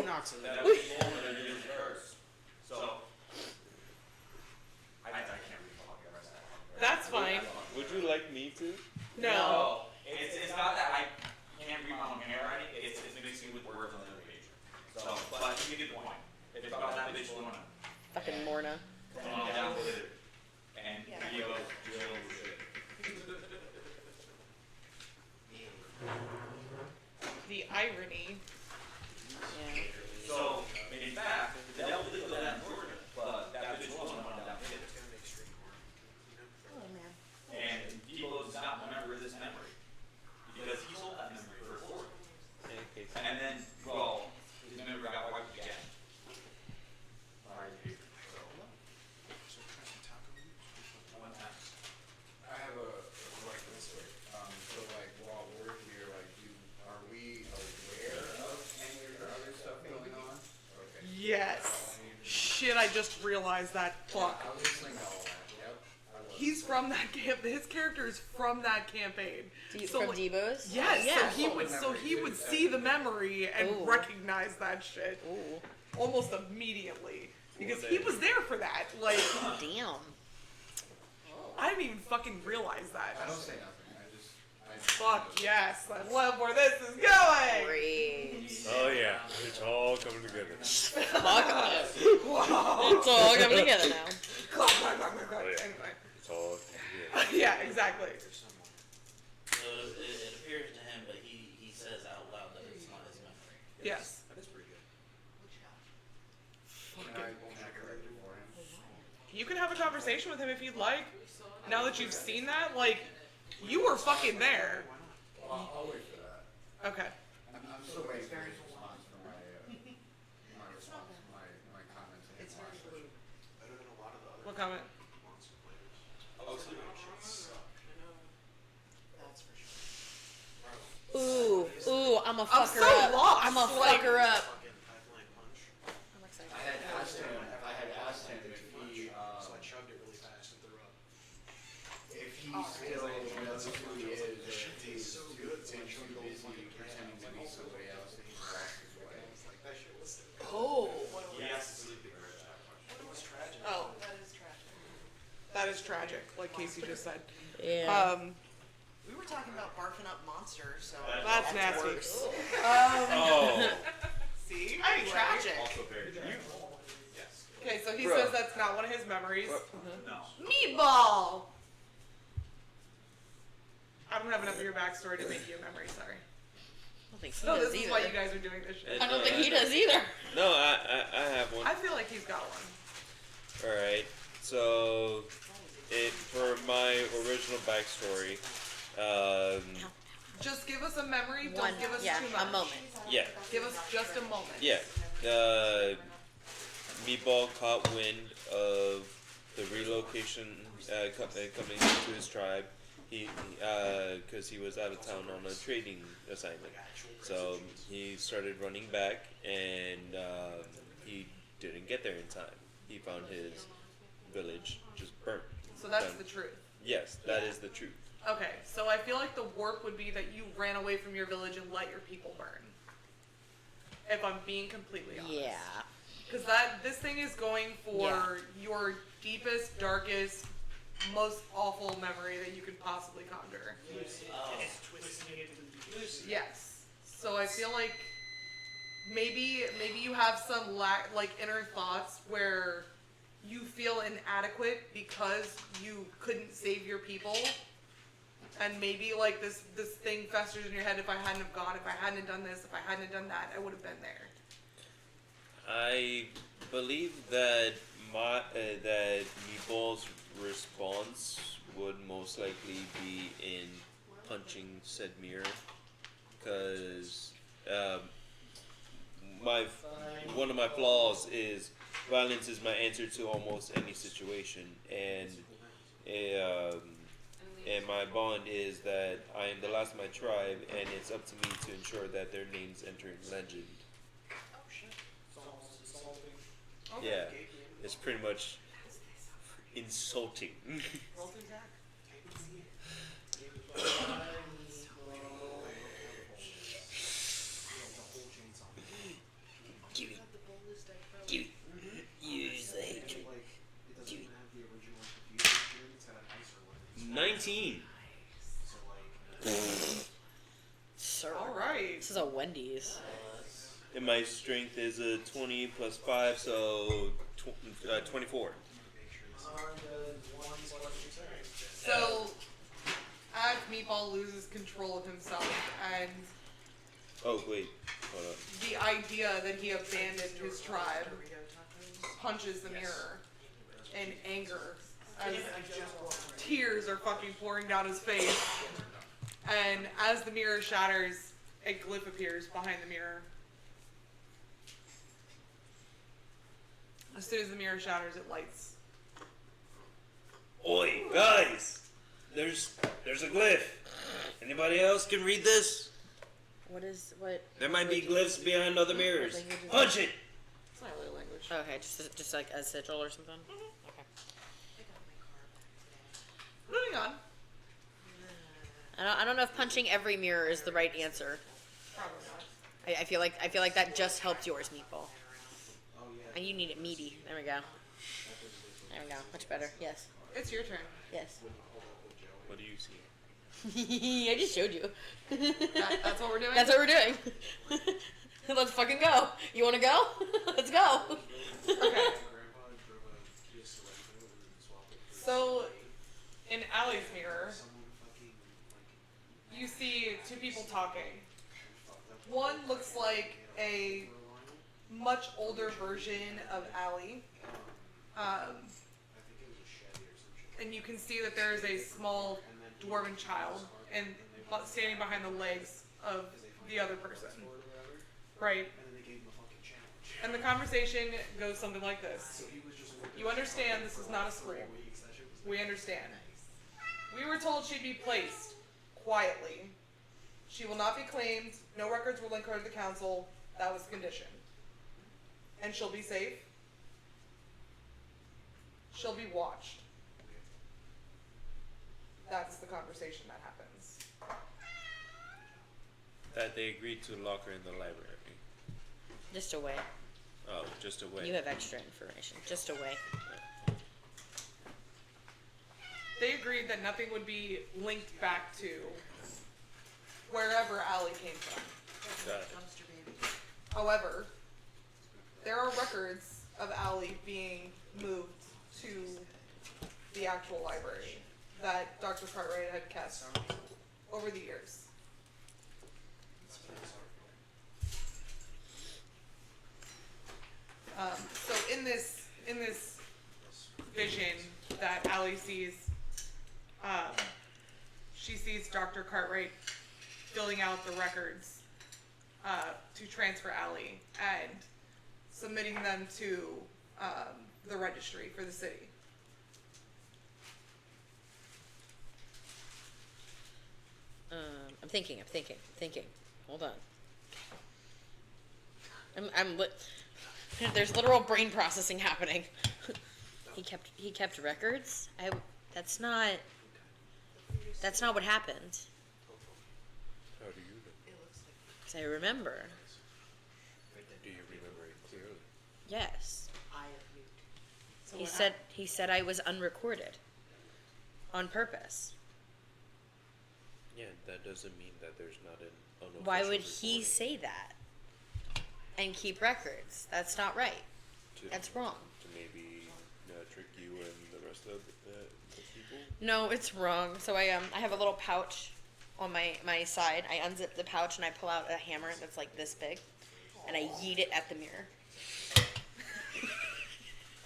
Two knocks of That that. was the moment that it was cursed. So, I can't read the fucking rest of that. That's fine. Would you like me to? No. It's not that I can't read my own handwriting, it's mixing with words on the other page. So, but you get the point. If it's about that bitch Luna, Fucking Morna. come on down with it. And Diego, Joe, shit. The irony. Yeah. So, in fact, the devil did go down in Georgia, but that bitch wasn't going down with it. Oh man. And Debo does not remember this memory. Because he sold that memory for a sword. And then, well, his memory got wiped again. Alright, so. One time. I have a question. So like while we're here, like are we aware of any of the other stuff going on? Okay. Yes. Shit, I just realized that. Fuck. I was listening to all that. Yep. I was. He's from that camp. His character is from that campaign. So, From like, Debo's? yes. Yeah. So he would see the memory and Ooh. recognize that shit Ooh. almost immediately because he was there for that. Like, Damn. I didn't even fucking realize that. I don't say nothing. I Fuck yes, I love where this is going. Great. Oh yeah, it's all coming together. Fuck us. Whoa. It's all coming together now. Anyway. It's all coming together. Yeah, exactly. So it appears to him, but he says out loud that it's not his memory. Yes. That is pretty good. Can I check it right for him? You can have a conversation with him if you'd like. Now that you've seen that, like, you were fucking there. I'll wait for that. Okay. I'm still waiting for his response for my response, my comments in the last session. Better than a lot of the other What comment? monster players. Oh, so That's for sure. Ooh, I'm a I'm fucker so up. lost, I'm a like- fucker up. Fucking pipeline punch. I'm excited. I had asked him if he, So I chugged it really fast and threw up. if he still knows who he is, or if he's so too good. busy pretending to be somebody else that he's lost his way. Like that shit was. Oh. he has to sleep to hear that question. It was tragic. Oh. That is tragic, like Casey just said. Yeah. We were talking about barfing up monsters, so That's nasty. worse. Oh. See? That'd be tragic. Also very true. Yes. Okay, so he Bro. says that's not one of his memories. No. Meatball. I don't have enough of your backstory to make you a memory, sorry. I don't think he No, does this is either. why you guys are doing this shit. I don't think he does either. No, I have one. I feel like he's got one. Alright, so for my original backstory, Just give us a memory, One, don't give us yeah, too much. a moment. yeah, Give us just a moment. yeah. Meatball caught wind of the relocation coming to his tribe. Because he was out of town on a trading assignment, so he started running back, and he didn't get there in time. He found his village just burnt. So that's Done. the truth. Yes, that is the truth. Okay, so I feel like the warp would be that you ran away from your village and let your people burn. If I'm being completely honest. Yeah. Because this thing is going for your deepest, darkest, most awful memory that you could possibly conjure. Yes. So I feel like maybe you have some like inner thoughts where you feel inadequate because you couldn't save your people. And maybe like this thing festers in your head. If I hadn't have gone, if I hadn't have done this, if I hadn't have done that, I would have been there. I believe that that Meatball's response would most likely be in punching said mirror, because one of my flaws is violence is my answer to almost any situation, and my bond is that I am the last of my tribe, and it's up to me to ensure that their names enter in legend. Yeah, it's pretty much insulting. 19. Sir. All right. This is a Wendy's. And my strength is a 20 plus 5, so 24. So, as Meatball loses control of himself and Oh, wait. Hold on. the idea that he abandoned his tribe punches the mirror in anger as tears are fucking pouring down his face. And as the mirror shatters, a glyph appears behind the mirror. As soon as the mirror shatters, it lights. Oi, guys! There's a glyph. Anybody else can read this? What? There might be glyphs behind other mirrors. Punch it! It's not really language. Okay, just like a sigil or something. Okay. Moving on. I don't know if punching every mirror is the right answer. Probably not. I feel like that just helped yours, Meatball. And you need it meaty. There we go. There we go. Much better. Yes. It's your turn. Yes. What do you see? I just showed you. That's what we're doing? That's what we're doing. Let's fucking go. You want to go? Let's go. Okay. So, in Allie's mirror, you see two people talking. One looks like a much older version of Allie. And you can see that there is a small dwarven child and standing behind the legs of the other person. Right? And the conversation goes something like this. You understand this is not a school. We understand. We were told she'd be placed quietly. She will not be claimed. No records will link her to the council. That was the condition. And she'll be safe. She'll be watched. That's the conversation that happens. That they agreed to lock her in the library. Just a way. Oh, just a way. You have extra information. Just a way. They agreed that nothing would be linked back to wherever Allie came from. Got it. However, there are records of Allie being moved to the actual library that Dr. Cartwright had kept over the years. So in this vision that Allie sees, she sees Dr. Cartwright filling out the records to transfer Allie and submitting them to the registry for the city. I'm thinking. Hold on. There's literal brain processing happening. He kept records. That's not what happened. How do you know? 'Cause I remember. Do you remember it clearly? Yes. So He said I was unrecorded. On purpose. Yeah, that doesn't mean that there's not an unofficial Why would he recording say that? And keep records? That's not right. to- That's wrong. To maybe trick you and the rest of the people? No, it's wrong. So I have a little pouch on my side. I unzip the pouch and I pull out a hammer that's like this big, and I yeet it at the mirror.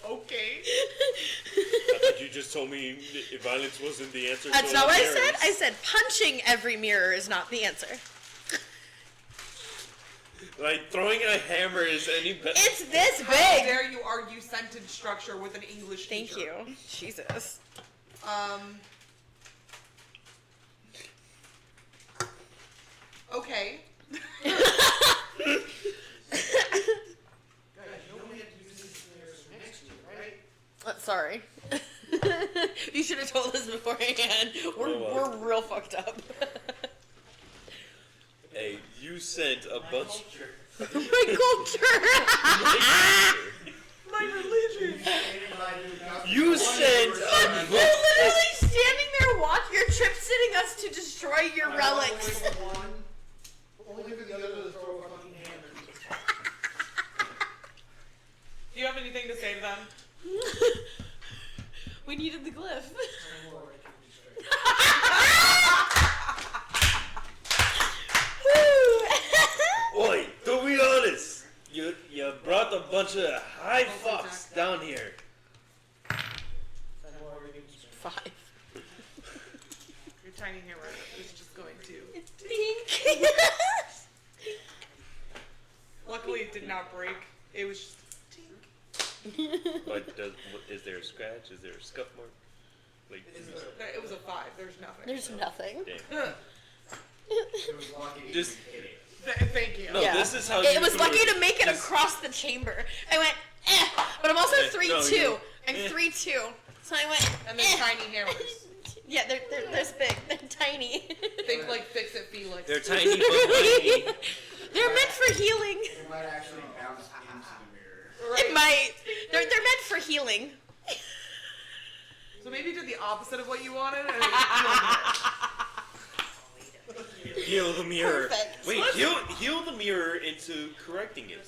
Okay. I thought you just told me violence wasn't the answer. That's to not all what I errors. said. I said punching every mirror is not the answer. Like, throwing a hammer is any better. It's this How big. dare you argue sentence structure with an English Thank teacher? you. Jesus. Okay. Sorry. You should have told us beforehand. We're real fucked up. Hey, you sent a bunch. My culture. My religion. You sent a bunch. Literally standing there watching. You're trip-sitting us to destroy your relics. Only for the other to throw a fucking hammer. Do you have anything to say to them? We needed the glyph. Oi, to be honest, you brought a bunch of high fucks down here. 5. Your tiny hammer is just going to. It's pink. Luckily, it did not break. It was just tink. But is there a scratch? Is there a scuff mark? Like, It was a 5. There's nothing. There's nothing. damn. It was lucky. Just Thank you. no. Yeah. This is how It you was do lucky it. to make it Just- across the chamber. I went, but I'm also 3'2". you- I'm 3'2". So I went, And they're tiny hammers. Yeah, they're big. They're tiny. Think like Fix It Felix. They're tiny but mighty. They're meant for healing. It might actually bounce into the mirror. It might. They're meant for healing. So maybe you did the opposite of what you wanted. And Heal the mirror. Perfect. Wait, heal the mirror into correcting it.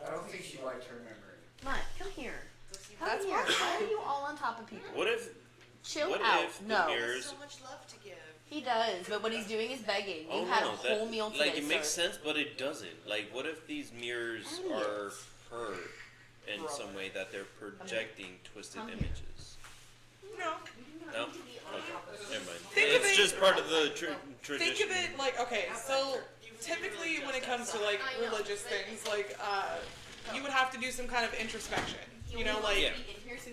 I don't think she liked her memory. Come on, come here. Come That's here. fine. Why are you all on top of people? What if Chill what out. if the No. mirrors? So much love to give. He does, but what he's doing is begging. You Oh had no, a whole meal today, like it makes sir. sense, but it doesn't. Like, what if these mirrors are her in some way that they're projecting twisted Come here. images? no. No, okay, never mind. Think of It's it- just part of the tradition. Think of it like, okay, so typically when it comes to like religious things, like you would have to do some kind of introspection. You know, like Yeah.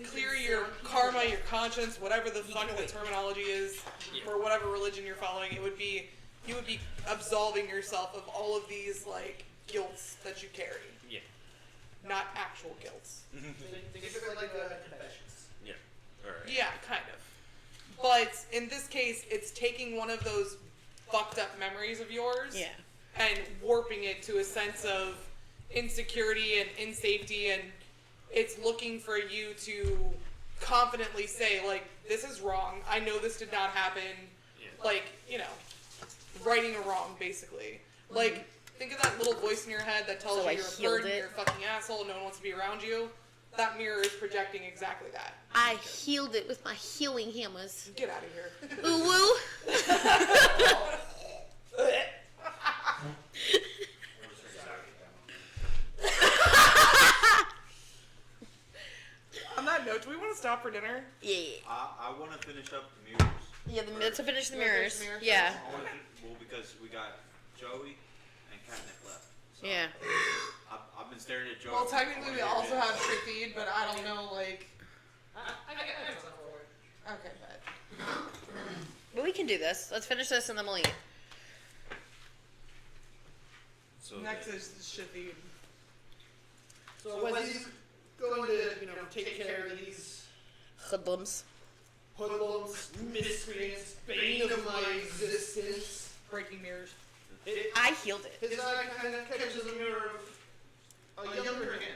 clear your karma, your conscience, whatever the fuck the terminology is for whatever religion you're following. You would be absolving yourself of all of these like guilts that you carry, Yeah, not actual guilts. Think of it like confessions. yeah. All right. Yeah, kind of. But in this case, it's taking one of those fucked up memories of yours Yeah. and warping it to a sense of insecurity and insafety, and it's looking for you to confidently say, like, this is wrong. I know this did not happen. Yeah. Like, you know, righting a wrong, basically. Like, think of that little voice in your head that tells So you I you're a healed burden, it. you're a fucking asshole, no one wants to be around you. That mirror is projecting exactly that. I healed it with my healing hammers. Get out of here. Ooh woo. On that note, do we want to stop for dinner? Yeah. I want to finish up the mirrors. Yeah, to finish the You wanna mirrors. finish the mirrors Yeah. Well, because we got Joey and Catnip left. So Yeah. I've been staring at Joey. Well, for technically we 20 also minutes. have Trick Feed, but I don't know, like... I get something for it. Okay, but... But we can do this. Let's finish this and then we'll eat. So Next then- is the Shit Feed. So Wesley's going to, take care of these Hoodlums. hoodlums, miscreants, bane of my existence. Breaking mirrors. I healed it. His eye kind of catches a mirror of a younger man.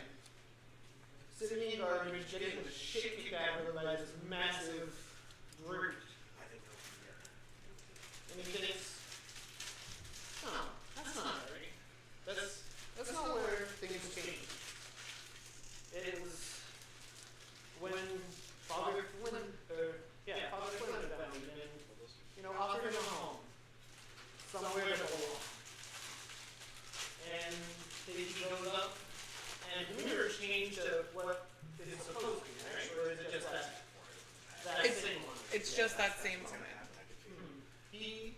Sitting in garbage, getting the shit kicked out of him by this massive brute. And he thinks, oh, that's not right. That's not where things change. It was when Father Flynn found him and, offered him a home. Somewhere to belong. And he goes up, and the mirror changed to what is supposed to be, right? Or is it just that It's- same one? It's just that same moment. He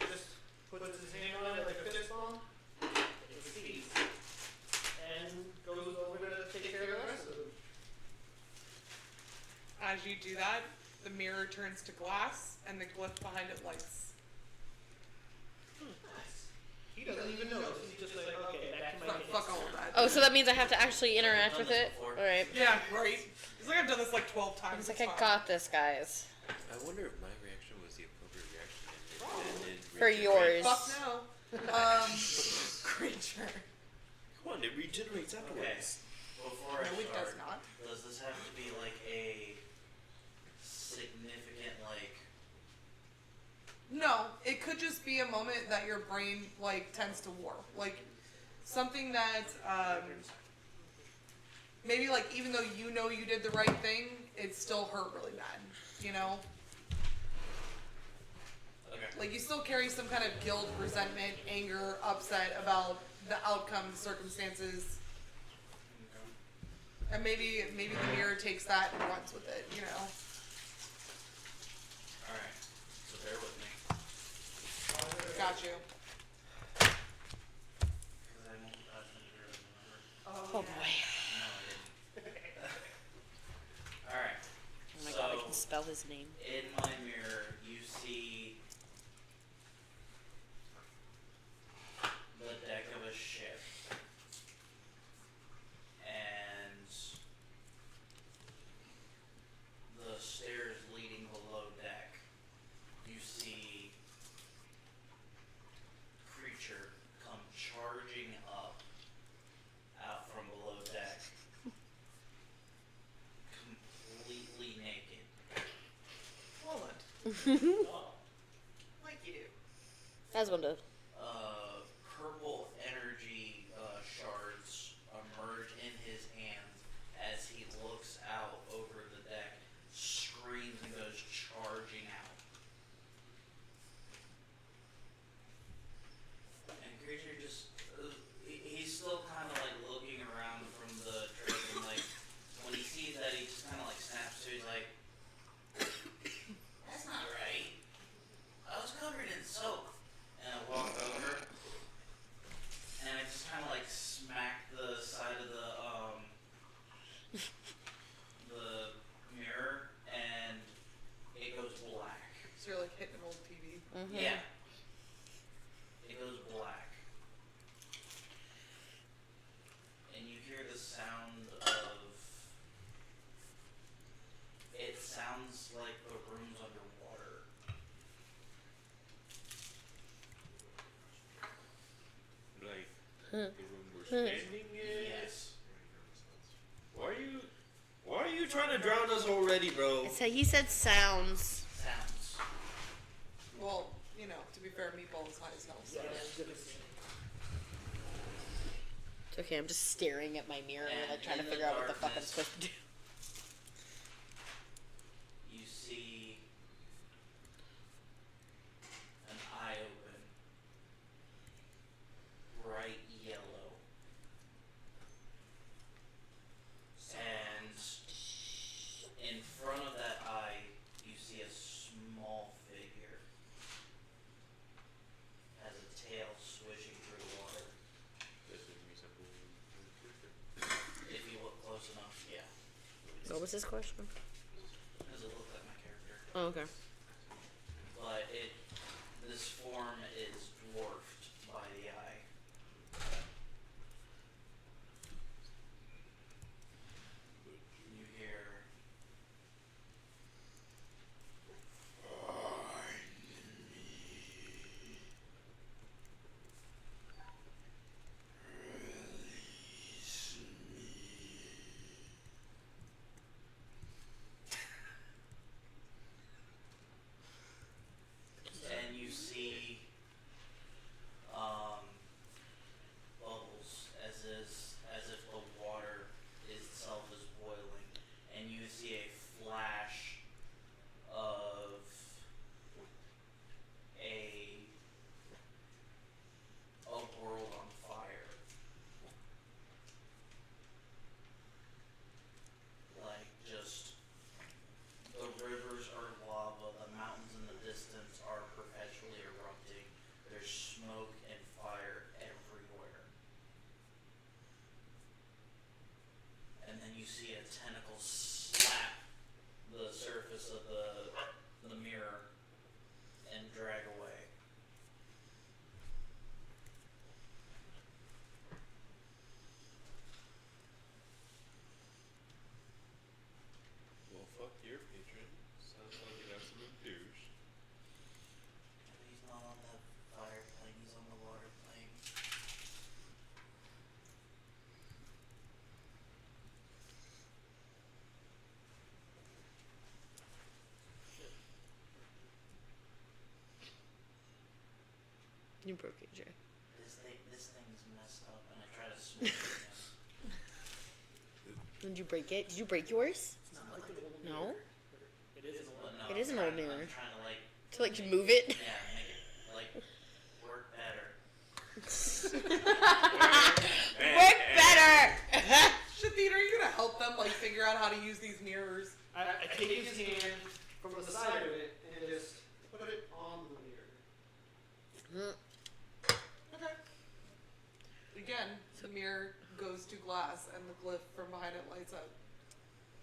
just puts his hand on it like a fist bump, it sees, and goes over to take care of the rest of them. As you do that, the mirror turns to glass, and the glyph behind it lights. Nice. He doesn't even notice. He's just like, okay, back to my case. Fuck all of that. Oh, so that means I have to actually interact with it? Alright. Yeah, right. It's like I've done this like 12 times. It's like it's I fine. got this, guys. I wonder if my reaction was the appropriate reaction. And it For yours. Fuck no. Creature. Come on, it regenerates Okay, afterwards. before I No, it does start, not. does this have to be like a significant No, it could just be a moment that your brain like tends to warp, like something that maybe like even though you know you did the right thing, it still hurt really bad. You know, Okay. like you still carry some kind of guilt, resentment, anger, upset about the outcome, circumstances, and maybe the mirror takes that and runs with it. You know. Alright. So bear with me. Got you. Because I won't pass them through, remember? Oh boy. No, I didn't. Alright. Oh my god, I can spell his name. In my mirror, you see the deck of a ship. And the stairs leading below deck. You see creature come charging up out from below deck. Completely naked. Poland. Like you do. That's one to. Purple energy shards emerge in his hands as he looks out over the deck, screams and goes charging out. And creature just, he's still kind of like looking around from the trip and like, when he sees that he just kind of like snaps to, he's like, that's not right. I was covered in soap. And I walk over, and I just kind of like smack the side of the mirror, and it goes black. So you're like hitting an old TV. Yeah. It goes black. And you hear the sound of, it sounds like the room's underwater. Like the room we're standing in. Yes. Why are you trying to drown us already, bro? So he said sounds. Sounds. Well, you know, to be fair, Meatball is high as hell. So. It's okay, I'm just staring at my mirror and And like trying to in the figure out what the fuck I'm darkness- supposed to do. You see an eye open, bright yellow, and in front of that eye, you see a small figure, has a tail swishing through the water. If you look close enough, yeah, What was his question? because it looked like my character. Oh, okay. But this form is dwarfed by the eye. You hear and you see bubbles as if the water itself is boiling, and you see a flash of a world on fire. Like just the rivers are lava, the mountains in the distance are perpetually erupting. There's smoke and fire everywhere. And then you see a tentacle slap the surface of the mirror and drag away. Well, fuck your patron. Sounds like an absolute douche. He's not on the fire plane, he's on the water plane. You broke it, Jay. This thing's messed up, and I try to smooth it. Did you break it? Did you break yours? No. But no, It is an old mirror. I'm trying to like, To like move it. yeah, make it like work better. Work better. Shatheen, are you gonna help them like figure out how to use these mirrors? I take his hand from the side of it and just put it on the mirror. Okay. Again, the mirror goes to glass, and the glyph from behind it lights up.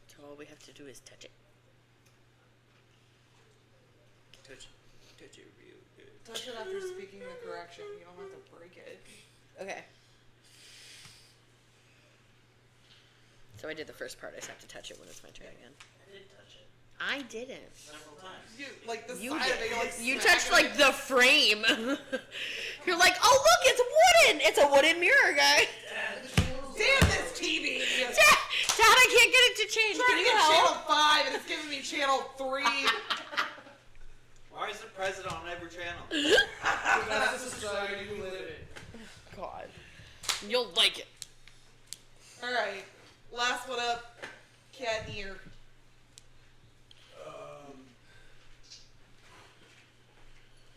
So all we have to do is touch it. Touch it real good. Touch it after speaking the correction. You don't have to break it. Okay. So I did the first part. I just have to touch it when it's my turn again. I did touch it I didn't. several times. You like the You side did. of it. You, like, You smack touched it. like the frame. You're like, oh look, it's wooden. It's a wooden mirror, guy. Damn this TV! Dad, I can't get it to change. Trying Can to you get help? channel 5 and it's giving me channel 3. Why is the president on every channel? That's the society we live in. God, you'll like it. Alright, last one up. Cat ear.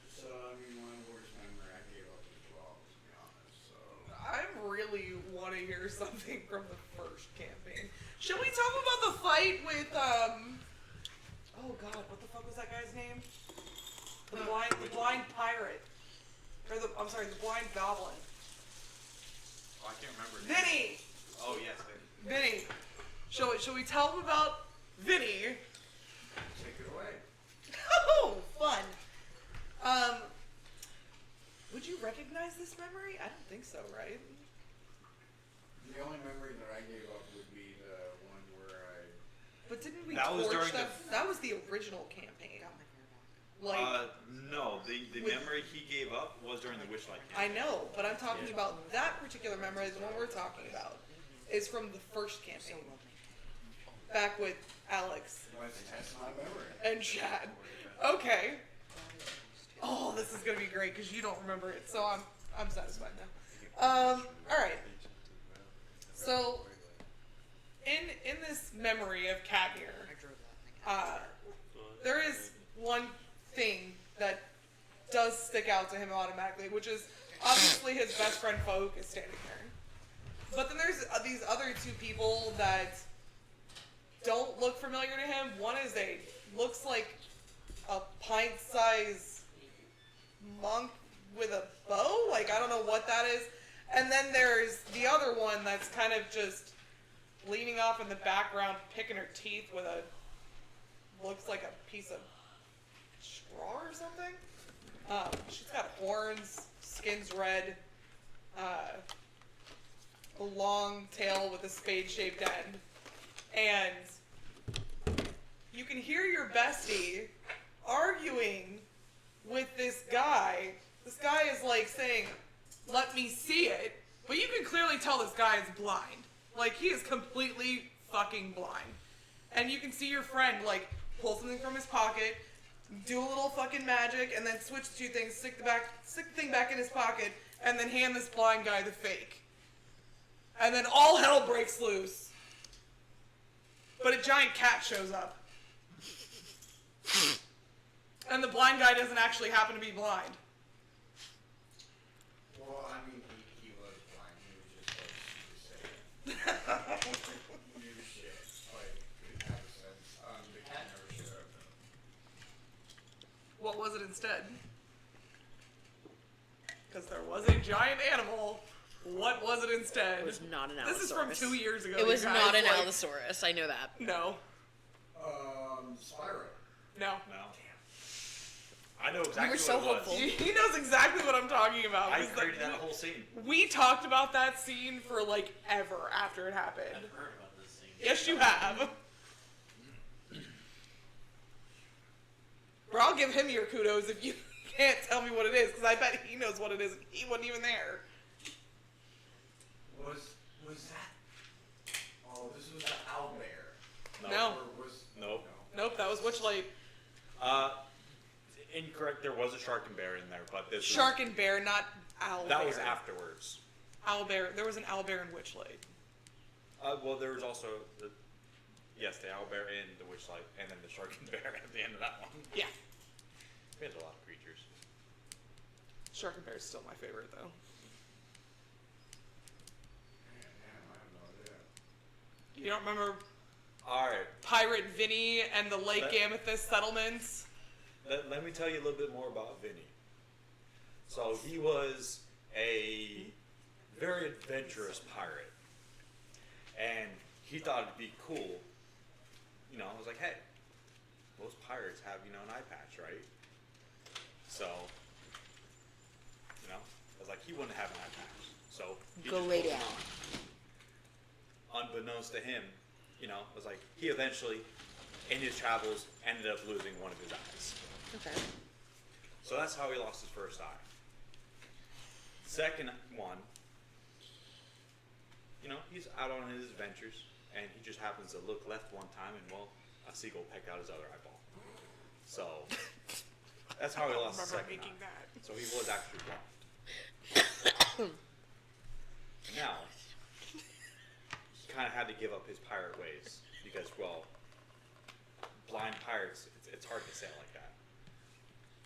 So, I mean, one worst memory I gave up as well, to be honest, so. I really want to hear something from the first campaign. Should we talk about the fight with, oh god, what the fuck was that guy's name? The blind pirate. Or I'm sorry, the blind goblin. Oh, I can't remember. Vinny! Oh, yes, baby. Vinny. Shall we tell them about Vinny? Take it away. Oh, fun. Would you recognize this memory? I don't think so, right? The only memory that I gave up would be the one where But didn't we That was torch during that? the- That was the original campaign. Like, No, the With- memory he gave up was during the Wishlight I campaign. know, but I'm talking about that particular memory, the one we're talking about, is from the first campaign. Back with Alex let's test my memory. and Chad. Okay. Oh, this is gonna be great because you don't remember it, so I'm satisfied now. All right. So, in this memory of Katmir, there is one thing that does stick out to him automatically, which is obviously his best friend Folk is standing there. But then there's these other two people that don't look familiar to him. One is looks like a pint-sized monk with a bow. Like, I don't know what that is. And then there's the other one that's kind of just leaning off in the background, picking her teeth with looks like a piece of straw or something. She's got horns, skin's red, a long tail with a spade-shaped end. And you can hear your bestie arguing with this guy. This guy is like saying, "Let me see it," but you can clearly tell this guy is blind. Like, he is completely fucking blind. And you can see your friend like pull something from his pocket, do a little fucking magic, and then switch the two things, stick the thing back in his pocket, and then hand this blind guy the fake. And then all hell breaks loose. But a giant cat shows up. And the blind guy doesn't actually happen to be blind. Well, I mean, he was blind. He was just like, super sick. New shit. Like, couldn't have a sense. The cat never showed up, though. What was it instead? Because there was a giant animal. What was it instead? It was not an Allosaurus. This is from 2 years ago. It was you guys. not an Like, Allosaurus. I know that. No. Spyro. No. No. I know exactly You were so what it was. hopeful. He knows exactly what I'm talking about. I because created that whole scene. We talked about that scene for like ever after it happened. I've heard about this scene. Yes, you have. Bro, I'll give him your kudos if you can't tell me what it is, because I bet he knows what it is. He wasn't even there. Was that? Oh, this was the owlbear. No. Or was Nope. Nope, that was Witchlight. Incorrect. There was a shark and bear in there, but this Shark and bear, not owl. that bear. was afterwards. Owl bear. There was an owl bear in Witchlight. Well, there was also the owl bear and the witchlight, and then the shark and bear at the end of that one. Yeah. We had a lot of creatures. Shark and bear is still my favorite though. You don't remember All right. Pirate Vinny and the Lake Let- Amethyst settlements? Let me tell you a little bit more about Vinny. So he was a very adventurous pirate, and he thought it'd be cool. You know, I was like, hey, most pirates have, you know, an eye patch, right? So, you know, I was like, he wouldn't have an eye patch. So he Go just lay put it down. on. Unbeknownst to him, you know, it was like he eventually, in his travels, ended up losing one of his eyes. Okay. So that's how he lost his first eye. Second one, you know, he's out on his adventures, and he just happens to look left one time, and well, a seagull pecked out his other eyeball. So that's how he lost his remember second making eye. that. So he was actually blind. Now, he kind of had to give up his pirate ways because, well, blind pirates, it's hard to sail like that.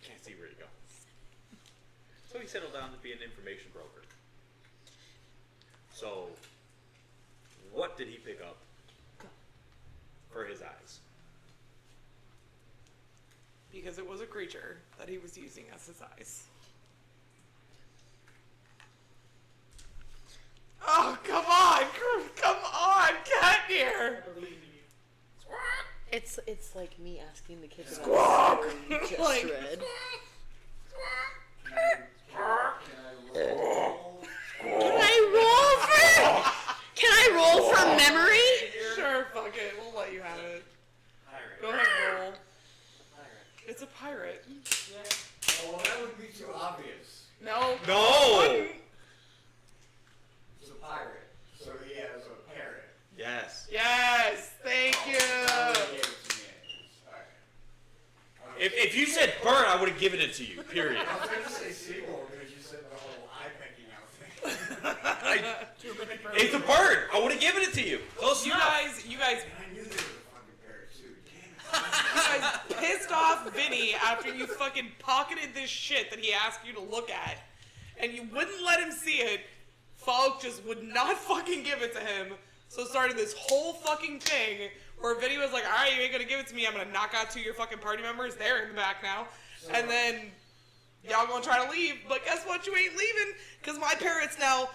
Can't see where you go. So he settled down to be an information broker. So, what did he pick up for his eyes? Because it was a creature that he was using as his eyes. Oh, come on! Come on! Get here! It's like me asking the kids about Squawk! a story you just Like- read. Can I roll from memory? Sure, fuck it. We'll let you have it. Pirate. Go ahead, roll. Pirate. It's a pirate. Oh, that would be too obvious. No. No! It's a pirate, so he has a parrot. Yes. Yes! Thank you! He gave it to me anyways. Alright. If you said bird, I would have given it to you, period. I was going to say seagull because you said the whole eye pecking out thing. It's a bird. I would have given it to you. Close You enough. guys I knew there was a fucking parrot too. Damn it. You guys pissed off Vinny after you fucking pocketed this shit that he asked you to look at, and you wouldn't let him see it. Falk just would not fucking give it to him, so started this whole fucking thing where Vinny was like, alright, you ain't gonna give it to me, I'm gonna knock out 2 of your fucking party members, they're in the back now, and then y'all gonna try to leave, but guess what, you ain't leaving, because my parrot's now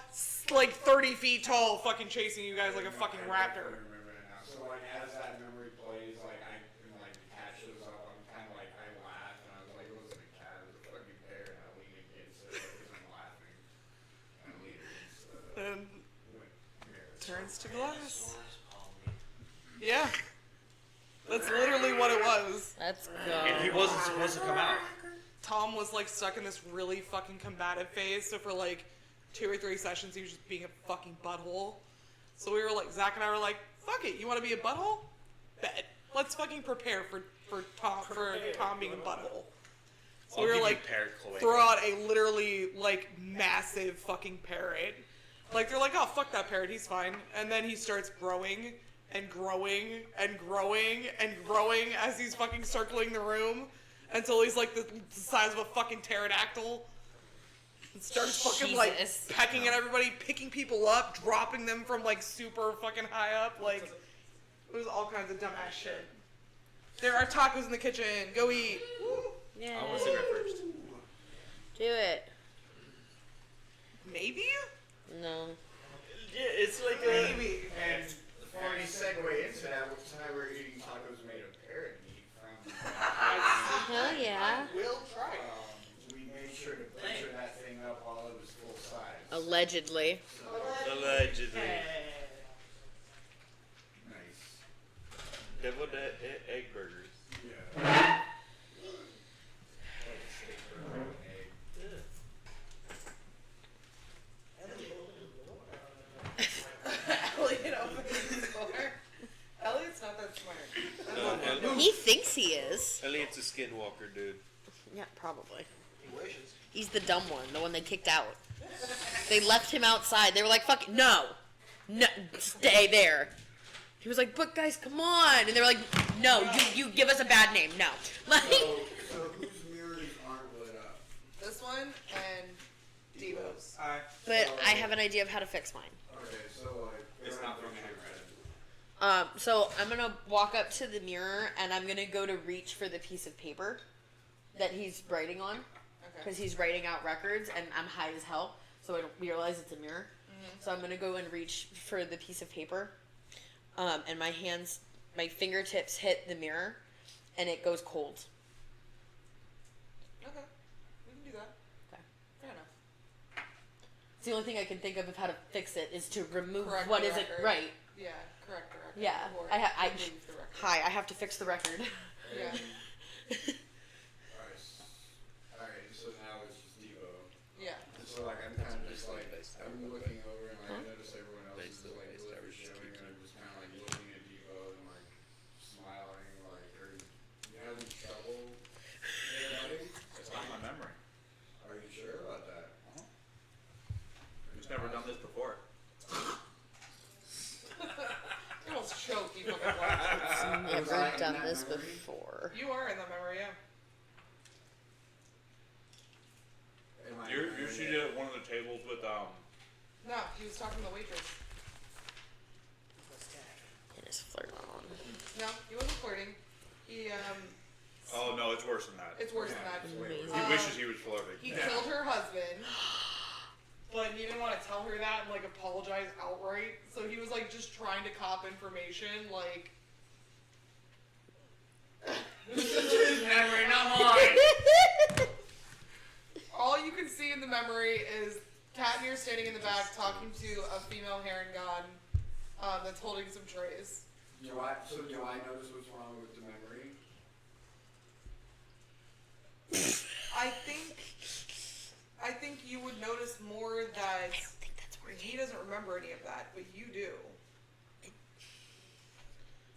like 30 feet tall fucking chasing you guys like a fucking raptor. I remember it now. So like as that memory plays, like I and like the cat shows up, I'm kind of like I laugh and I was like, it wasn't a cat, it was a fucking bear, and I lean against it because I'm laughing. And I lean against the And bear. turns to glass. Source calmly. Yeah. That's literally what it was. Let's And he go. wasn't supposed to come out. Tom was like stuck in this really fucking combative phase, so for like 2 or 3 sessions he was just being a fucking butthole. So we were like, Zach and I were like, fuck it, you wanna be a butthole? Bet. Let's fucking prepare for Tom being a butthole. So we were like, throw out a literally like massive fucking parrot. Like they're like, oh fuck that parrot, he's fine. And then he starts growing and growing and growing and growing as he's fucking circling the room until he's like the size of a fucking pterodactyl. And starts fucking like Jesus. pecking at everybody, picking people up, dropping them from like super fucking high up. Like it was all kinds of dumbass shit. There are tacos in the kitchen. Go eat. Yeah. I want a cigarette first. Do it. Maybe? No. Yeah, it's like Maybe. And before we segue into that, tonight we're eating tacos made of parrot meat from. Hell yeah. Will try. We made sure to butcher that thing up while it was full size. Allegedly. Allegedly. Nice. Deviled egg burgers. Yeah. Elliot opened his door. Elliot's not that smart. He thinks he is. Elliot's a skinwalker, dude. Yeah, probably. He wishes. He's the dumb one, the one they kicked out. They left him outside. They were like, "Fuck, no, stay there." He was like, "But guys, come on!" And they were like, "No, you give us a bad name, no." Like, So whose mirrors aren't lit up? This one and Devo's. but I have an idea of how to fix mine. Okay, so like It's not from So I'm gonna walk up to the mirror and I'm gonna go to reach for the piece of paper that he's writing on, because he's writing out records and I'm high as hell, so I don't realize it's a mirror. So I'm gonna go and reach for the piece of paper, and my fingertips hit the mirror, and it goes cold. Okay, we can do that. Okay. Fair enough. It's the only thing I can think of how to fix it is to remove Correct what the isn't record. right. Yeah, correct the record. Yeah, Or I remove the record. hi, I have to fix the record. Yeah. Alright, so now it's just Devo. Yeah. So like I'm kind of just like I'm looking over and like I notice everyone else is like really showing and I'm just kind of like looking at Devo and like smiling like are you having trouble? Anybody? It's not my memory. Are you sure about that? Who's never done this before? You almost choke, you fucking watch. Never done this before. You are in the memory, yeah. Am I You're remembering seated it? at one of the tables with No, he was talking to the waitress. It is flirt on. No, he wasn't flirting. He, Oh no, it's worse than that. it's worse than that. Amazing. He wishes he was flirting. He killed her husband, but he didn't want to tell her that and like apologize outright. So he was like just trying to cop information, like. This is his memory, not mine. All you can see in the memory is Katnier standing in the back talking to a female heron god that's holding some trays. Do I notice what's wrong with the memory? I think you would notice more that he doesn't remember any of that, but you do.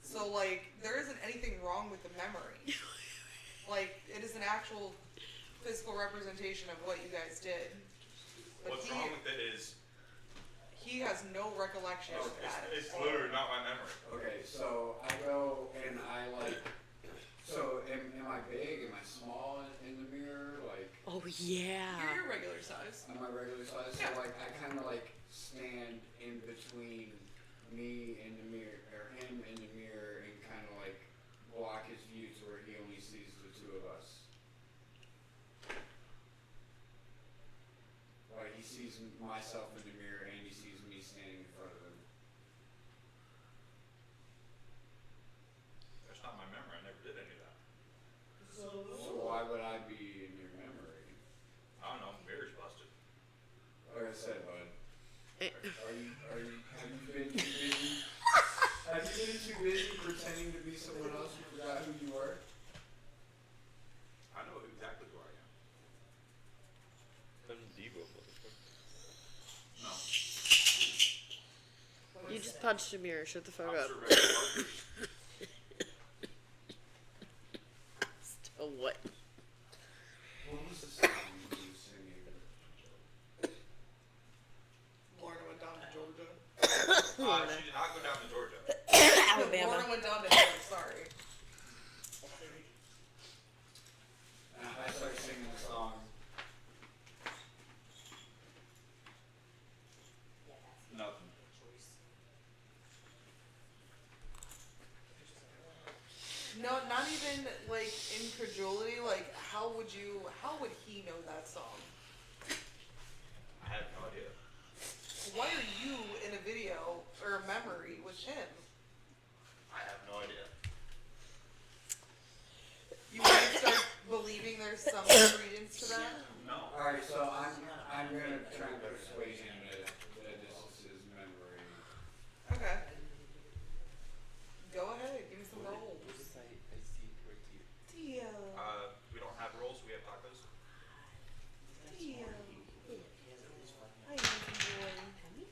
So like, there isn't anything wrong with the memory. Like, it is an actual physical representation of what you guys did. But What's wrong with it is he has no recollection of that. it's literally not my memory. Okay, so I go and I like. So am I big? Am I small in the mirror? Like, Oh yeah. You're your regular size. am I regular size? Yeah. So like, I kind of like stand in between me and the mirror, or him and the mirror, and kind of like block his view to where he only sees the two of us. Like he sees myself in the mirror and he sees me standing in front of him. That's not my memory. I never did any of that. So why would I be in your memory? I don't know. Mirror's busted. Like I said, bud. Have you been too busy? Have you been too busy pretending to be someone else and forgot who you were? I know exactly who I am. I'm Devo, motherfucker. No. You just punched a mirror. Shut the fuck I'm up. sure regular markers. Still what? What was the song you were singing? Lorna went down to Georgia. She did not go down to Georgia. Alabama. Lorna went down to Georgia, sorry. And I started singing the song. Nothing. No, not even like incredulity. Like, how would he know that song? I have no idea. Why are you in a video or a memory with him? I have no idea. You might start believing there's some credence to that. No. Alright, so I'm gonna try and persuade him that this is his memory. Okay. Go ahead, give me some rolls. Dio. We don't have rolls. We have tacos. Dio. Hi, handsome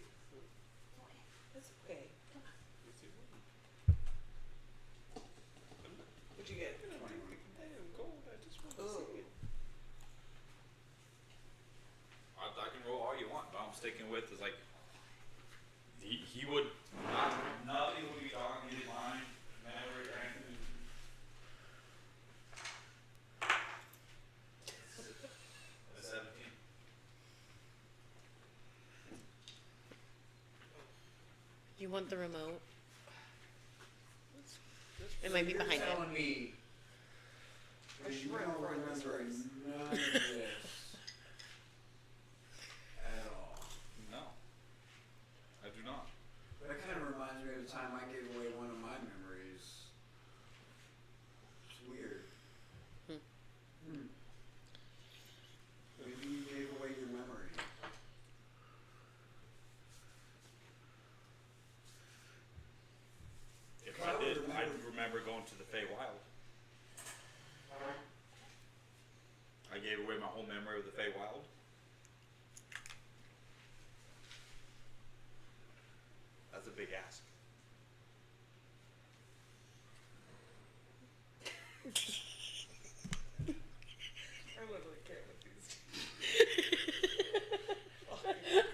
boy. That's okay. What'd you get? Ooh. sticking with is like he would nothing would be talking in his mind, memory or anything. A 17. You want the remote? It might be You're behind telling him. me that you don't remember none of this at all. No, I do not. But it kind of reminds me of the time I gave away one of my memories. It's weird. Maybe you gave away your memory. If I did, I remember going to the Feywild. I gave away my whole memory of the Feywild. That's a big ask. I literally can't with these.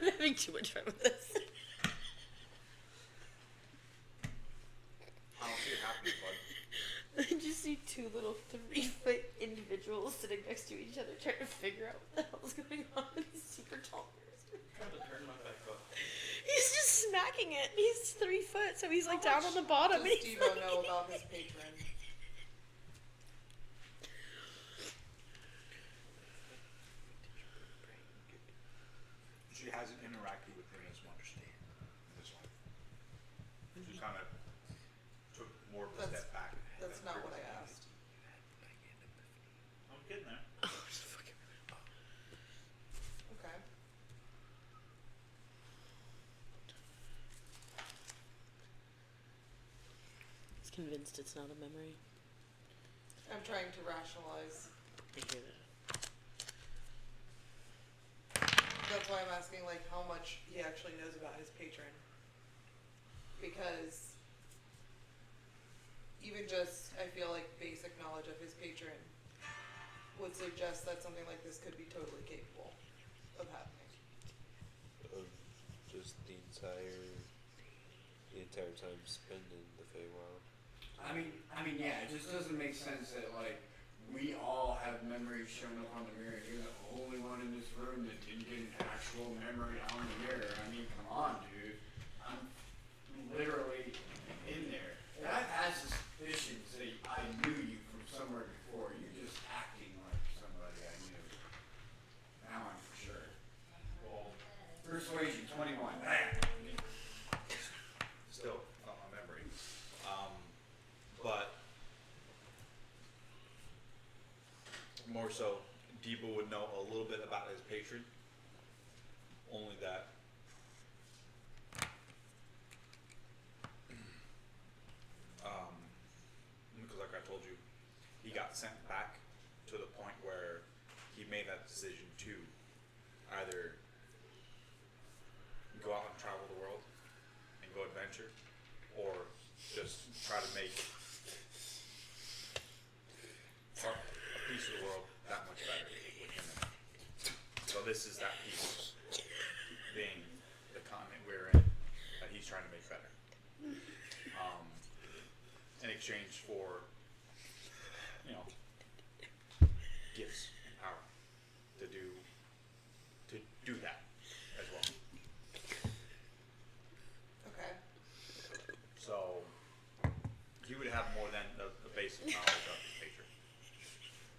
I'm having too much fun with this. I don't see it happening, bud. I just see two little 3-foot individuals sitting next to each other trying to figure out what the hell's going on with these super tall person. Trying to turn my back up. He's just smacking it. He's 3 foot, so he's like down on the bottom. Does and he's Steve-O like- know about his patron? She hasn't interacted with him as much in this one. She kind of took more of a That's- step back. That's not what I asked. I'm getting there. Oh, just fucking. Okay. He's convinced it's not a memory. I'm trying to rationalize. I hear that. That's why I'm asking, like, how much he actually knows about his patron. Because even just, I feel like, basic knowledge of his patron would suggest that something like this could be totally capable of happening. Of just the entire time spent in the Feywild. I mean, yeah, it just doesn't make sense that, like, we all have memories showing up on the mirror. You're the only one in this room that didn't get an actual memory on the mirror. I mean, come on, dude. I'm literally in there. And I've had suspicions that I knew you from somewhere before. You're just acting like somebody I knew. Now I'm for sure. Well, persuasion 21. Bam! Still not my memory. But more so, Debo would know a little bit about his patron. Only that. Because like I told you, he got sent back to the point where he made that decision to either go out and travel the world and go adventure, or just try to make a piece of the world that much better with him in it. So this is that piece, being the continent we're in, that he's trying to make better. In exchange for, gifts and power to do that as well. Okay. So he would have more than the basic knowledge of his patron.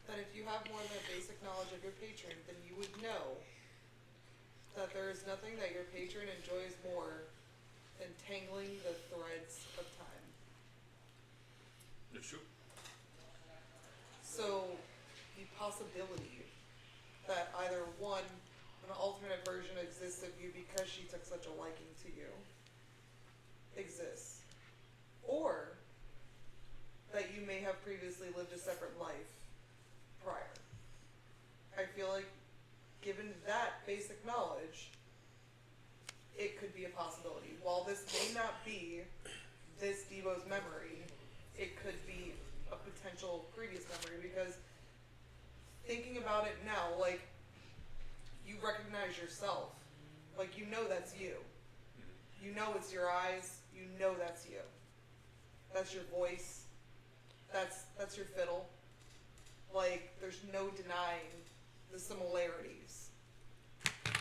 That if you have more than a basic knowledge of your patron, then you would know that there is nothing that your patron enjoys more than tangling the threads of time. It's true. So, the possibility that either one, an alternate version exists of you because she took such a liking to you, exists. Or that you may have previously lived a separate life prior. I feel like, given that basic knowledge, it could be a possibility. While this may not be this Debo's memory, it could be a potential previous memory, because thinking about it now, like, you recognize yourself Like, you know that's you. You know it's your eyes. You know that's you. That's your voice. That's your fiddle. Like, there's no denying the similarities.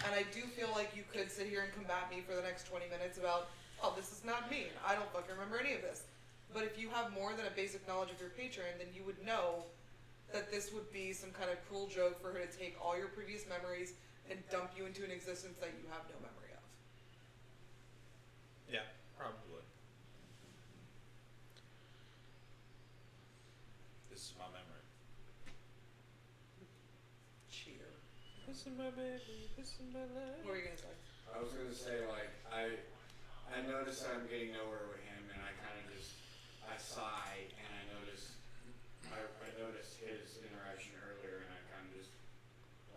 And I do feel like you could sit here and combat me for the next 20 minutes about, oh, this is not me. I don't fucking remember any of this. But if you have more than a basic knowledge of your patron, then you would know that this would be some kind of cruel joke for her to take all your previous memories and dump you into an existence that you have no memory of. Yeah, probably. This is my memory. Cheer. This is my baby. This is my life. What were you gonna say? I was gonna say, like, I noticed that I'm getting nowhere with him, and I kind of just, I sigh, and I noticed his interaction earlier, and I kind of just,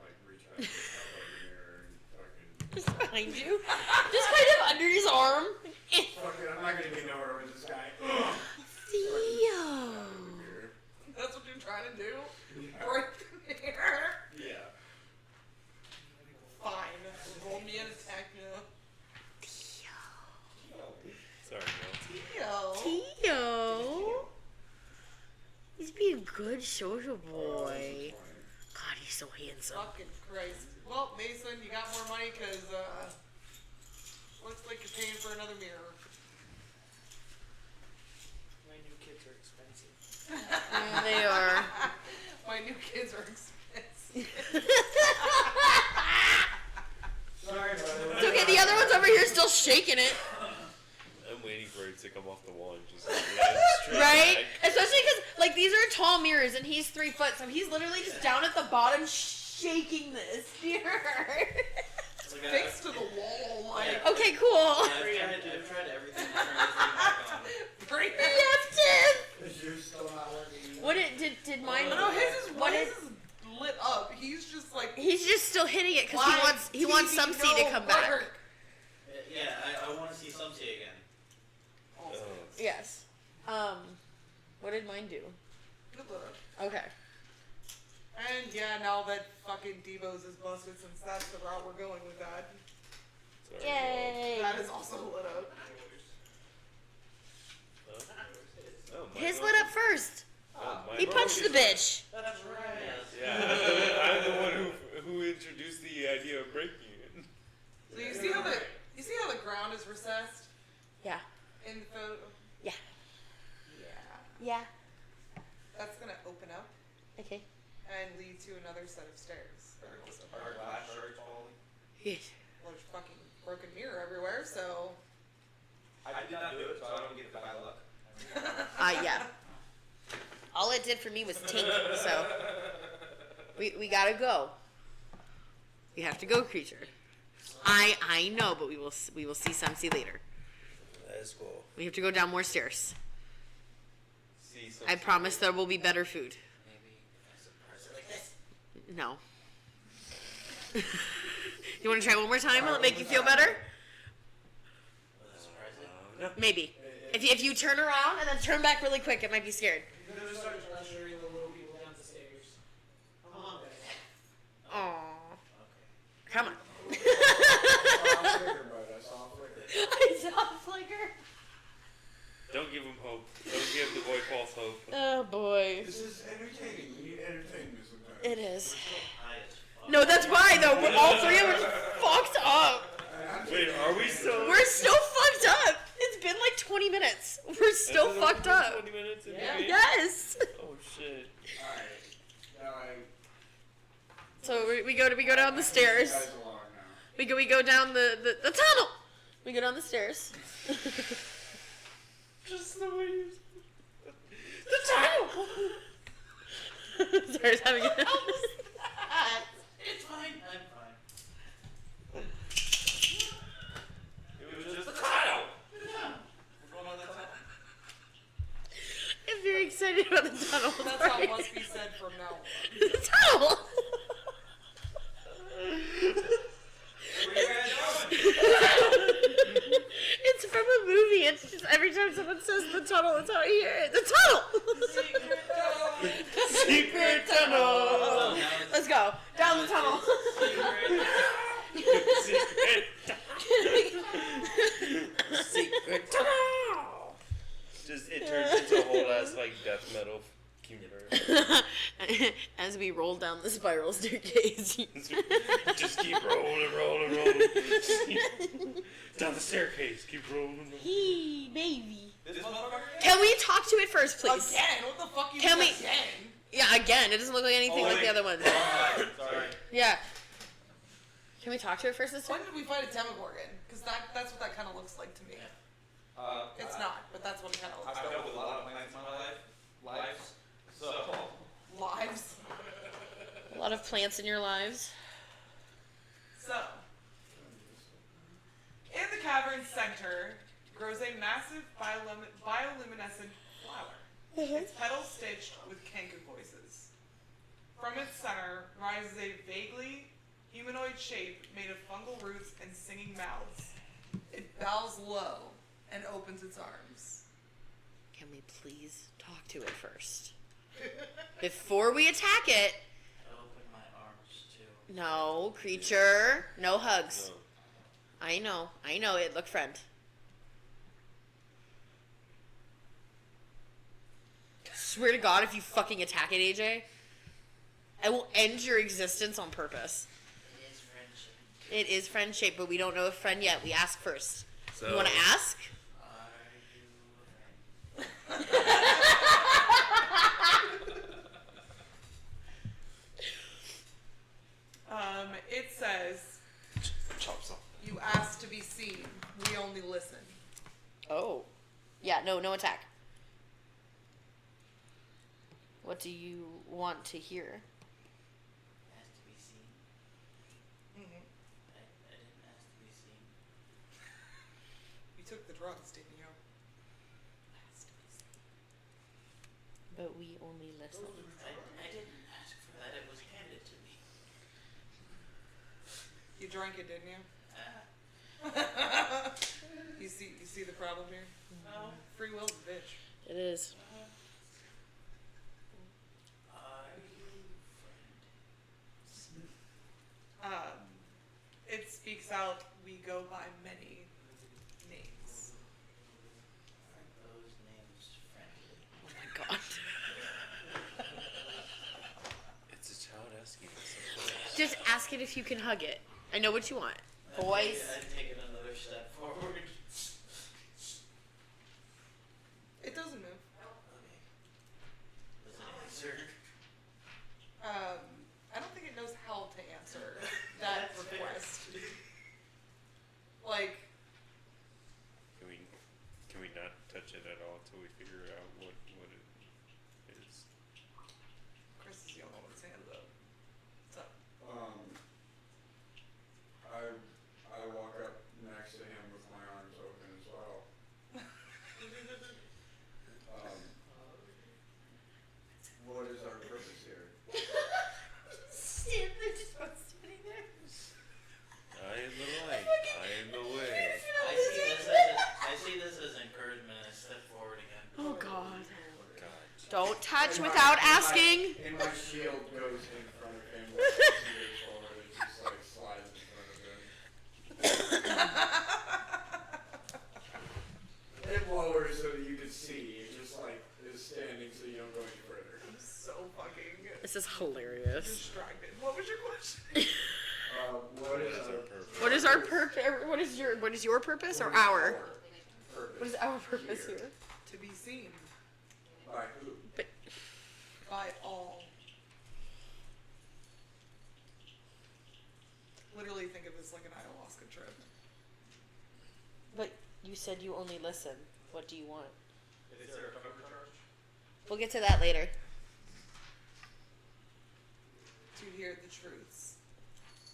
like, reach out to the mirror and fucking, Just behind you. Just kind of under his arm. fuck it, I'm not gonna get nowhere with this guy. Theo. That's what you're trying to do? Break the mirror? Yeah. Fine. Roll me an attack now. Sorry, Theo. Theo. He's being a good social boy. God, he's so handsome. Fucking Christ. Well, Mason, you got more money because, looks like you're paying for another mirror. My new kids are expensive. Yeah, they are. My new kids are expensive. Sorry, brother. It's okay, the other one's over here still shaking it. I'm waiting for it to come off the wall and just land straight Right? back. Especially because, like, these are tall mirrors and he's 3 foot, so he's literally just down at the bottom shaking this mirror. Fixed to the wall, like. Okay, cool. I've tried everything to turn this thing back on. Bring it. Left him. You're still not working. What did mine? No, his is, What his is? is lit up. He's just like. He's just still hitting it because Live he wants TV, some C to no come back. work. Yeah, I want to see some tea again. Oh. Yes. What did mine do? Good look. Okay. And yeah, now that fucking Devo's is busted, since that's the route we're going with that. Sorry, Yay. That is also lit up. Oh, His lit up first. mine He broke. punched the bitch. That's right. Yeah, I'm the one who introduced the idea of breaking it. So you see how the ground is recessed Yeah. in the photo? Yeah. Yeah. Yeah. That's gonna open up Okay. and lead to another set of stairs. That are also Our glass shards falling. Yes. well, there's fucking broken mirror everywhere, so I did not do it, so I don't get the bad luck. Yeah. All it did for me was tink, so we gotta go. We have to go, creature. I know, but we will see Samsi later. Let's go. We have to go down more stairs. See, so I promise there will be better food. Maybe if I surprise it like this. No. You want to try one more time? Will it make you feel better? Will that surprise it? Maybe. If you turn around and then turn back really quick, it might be scared. You're gonna start pressuring the little people down the stairs. Come on, guys. Aww. Come on. I saw a flicker, bud. I saw a flicker. I saw a flicker. don't give him hope. Don't give the boy false hope. Oh boy. This is entertaining. We need entertainment sometimes. It is. High as fuck. No, that's why though. We're all three of us fucked up. Wait, are we still? We're still fucked up. It's been like 20 minutes. We're still Has it only fucked been up. 20 minutes in the Yeah. game? Yes. Oh shit. Alright. Now So we go down the stairs. guys along now. We go down the tunnel. We go down the stairs. Just the way you. The tunnel. Sorry, I was having a. It's fine. I'm fine. It was just the title. Yeah. We're going on that time. I'm very excited about the tunnel. that's how it must be said from now on. The tunnel. Where you guys going? It's from a movie. It's just every time someone says the tunnel, that's how I hear it. The tunnel. Secret tunnel. Let's go down the tunnel. Secret we roll down the spiral staircase. Just keep rolling. Down the staircase, keep rolling. Hey, baby. This motherfucker? Can we talk to it first, please? Again? What the fuck you Can mean we- again? Yeah, again. It doesn't look like anything like the other ones. Sorry. Yeah. Can we talk to it first this time? When did we fight a Demogorgon? Because that's what that kind of looks like to me. It's not, but that's what it kind of looks I've like. dealt with a lot of plants in my lives. So, Lives. A lot of plants in your lives. So, in the cavern's center grows a massive bioluminescent flower. Its petals stitched with Kenku voices. From its center rises a vaguely humanoid shape made of fungal roots and singing mouths. It bows low and opens its arms. Can we please talk to it first? Before we attack it. I open my arms too. No, creature. No hugs. I know. It. Look, friend. Swear to God, if you fucking attack it, AJ, I will end your existence on purpose. It is friendship. It is friendship, but we don't know if friend yet. We ask first. So, You want to ask? Are you a friend? It says, you ask to be seen, we only listen. Oh. Yeah, no attack. What do you want to hear? Asked to be seen. Mm-hmm. I didn't ask to be seen. You took the drugs, didn't you? But we only listen. I didn't ask for that. It was handed to me. You drank it, didn't you? You see the problem here? No. Free will's a bitch. It is. Are you friend? It speaks out, we go by many names. Aren't those names friendly? Oh my God. it's a child asking us. Just ask it if you can hug it. I know what you want. Boys. I'd take it another step forward. It doesn't move. Okay. Does it answer? I don't think it knows how to answer that That's fair. request. Like, Can we not touch it at all until we figure out what it is? Chris is the only one with his hands up. What's up? I walk up next to him with my arms open as well. What is our purpose here? I am the light. I am the way. I see this as encouragement. I step forward again. Oh God. God. Don't touch And my- without and my- asking. And my shield goes in front of him. Like 2 years forward. It just like slides in front of him. It lowers so that you can see. It just like is standing so you don't go any further. I'm so fucking This is hilarious. distracted. What was your question? What is That's our our purpose. What is our purpose? What is your purpose or our? purpose? What is our purpose here? To be seen By who? But by all. Literally think of this like an ayahuasca trip. but you said you only listen. What do you want? Is there a cover charge? We'll get to that later. To hear the truths.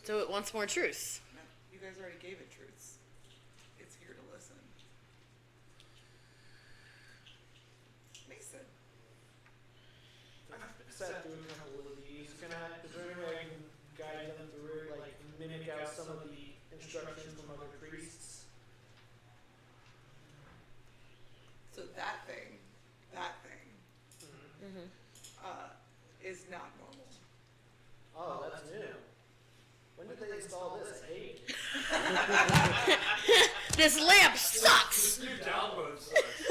So it wants more truths. No, you guys already gave it truths. It's here to listen. Mason. I've sat through a couple of these. Is there any way I can guide them through, like mimic out some of the instructions from other priests? So that thing Mm-hmm. is not normal. Oh, that's new. When did they install this? I hate it. This lamp sucks. New download sucks.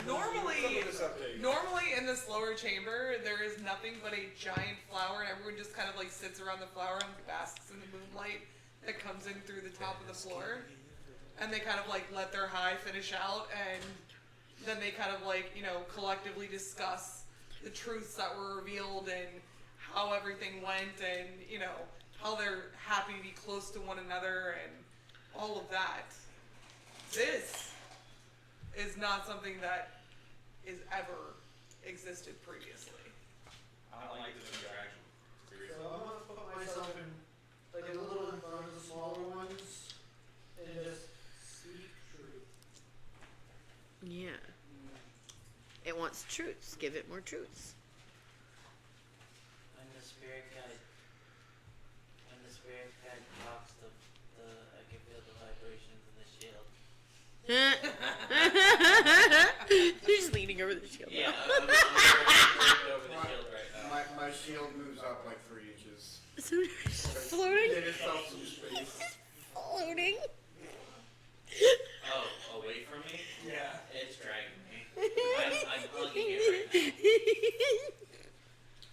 Normally This update. in the this lower chamber, there is nothing but a giant flower, and everyone just kind of like sits around the flower and basks in the moonlight that comes in through the top of the floor. And they kind of like let their high finish out, and then they kind of like, you know, collectively discuss the truths that were revealed and how everything went, and, you know, how they're happy to be close to one another and all of that. This is not something that is ever existed previously. I don't like this interaction. So I'm gonna put myself in like a little in front of the smaller ones and just speak truth. Yeah. It wants truths. Give it more truths. When the spirit guide talks, I can feel the vibrations in the shield. You're just leaning over the shield. Yeah, I'm over the shield right now. My shield moves up like 3 inches. So it's floating. Get yourself some space. Floating. Oh, away from me? Yeah. It's dragging me. I'm hugging it right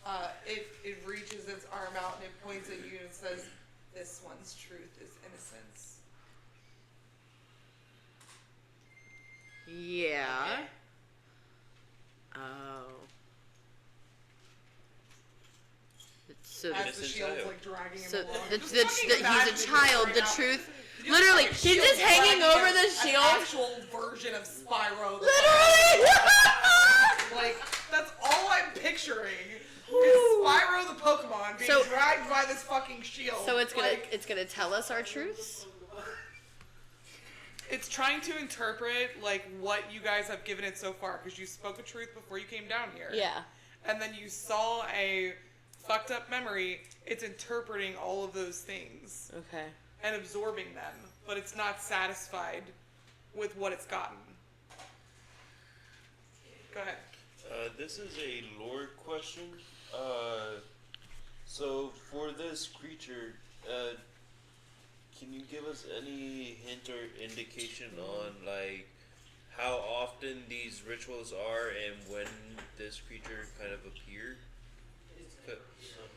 now. It reaches its arm out and it points at you and says, "This one's truth is innocence." Yeah. Oh. So, As the Innocent shield's child. like dragging him so along. Just he's fucking a imagine child. right The now. truth. You Literally, have a he's shield just hanging dragging over an the shield. actual version of Spyro. Literally. Like, that's all I'm picturing. Is Spyro the Pokemon being So- dragged by this fucking shield. So it's like, gonna tell us our truths. it's trying to interpret like what you guys have given it so far, because you spoke a truth before you came down here. Yeah. And then you saw a fucked up memory. It's interpreting all of those things Okay. and absorbing them, but it's not satisfied with what it's gotten. Go ahead. This is a lore question. So for this creature, can you give us any hint or indication on like how often these rituals are and when this creature kind of appeared? So,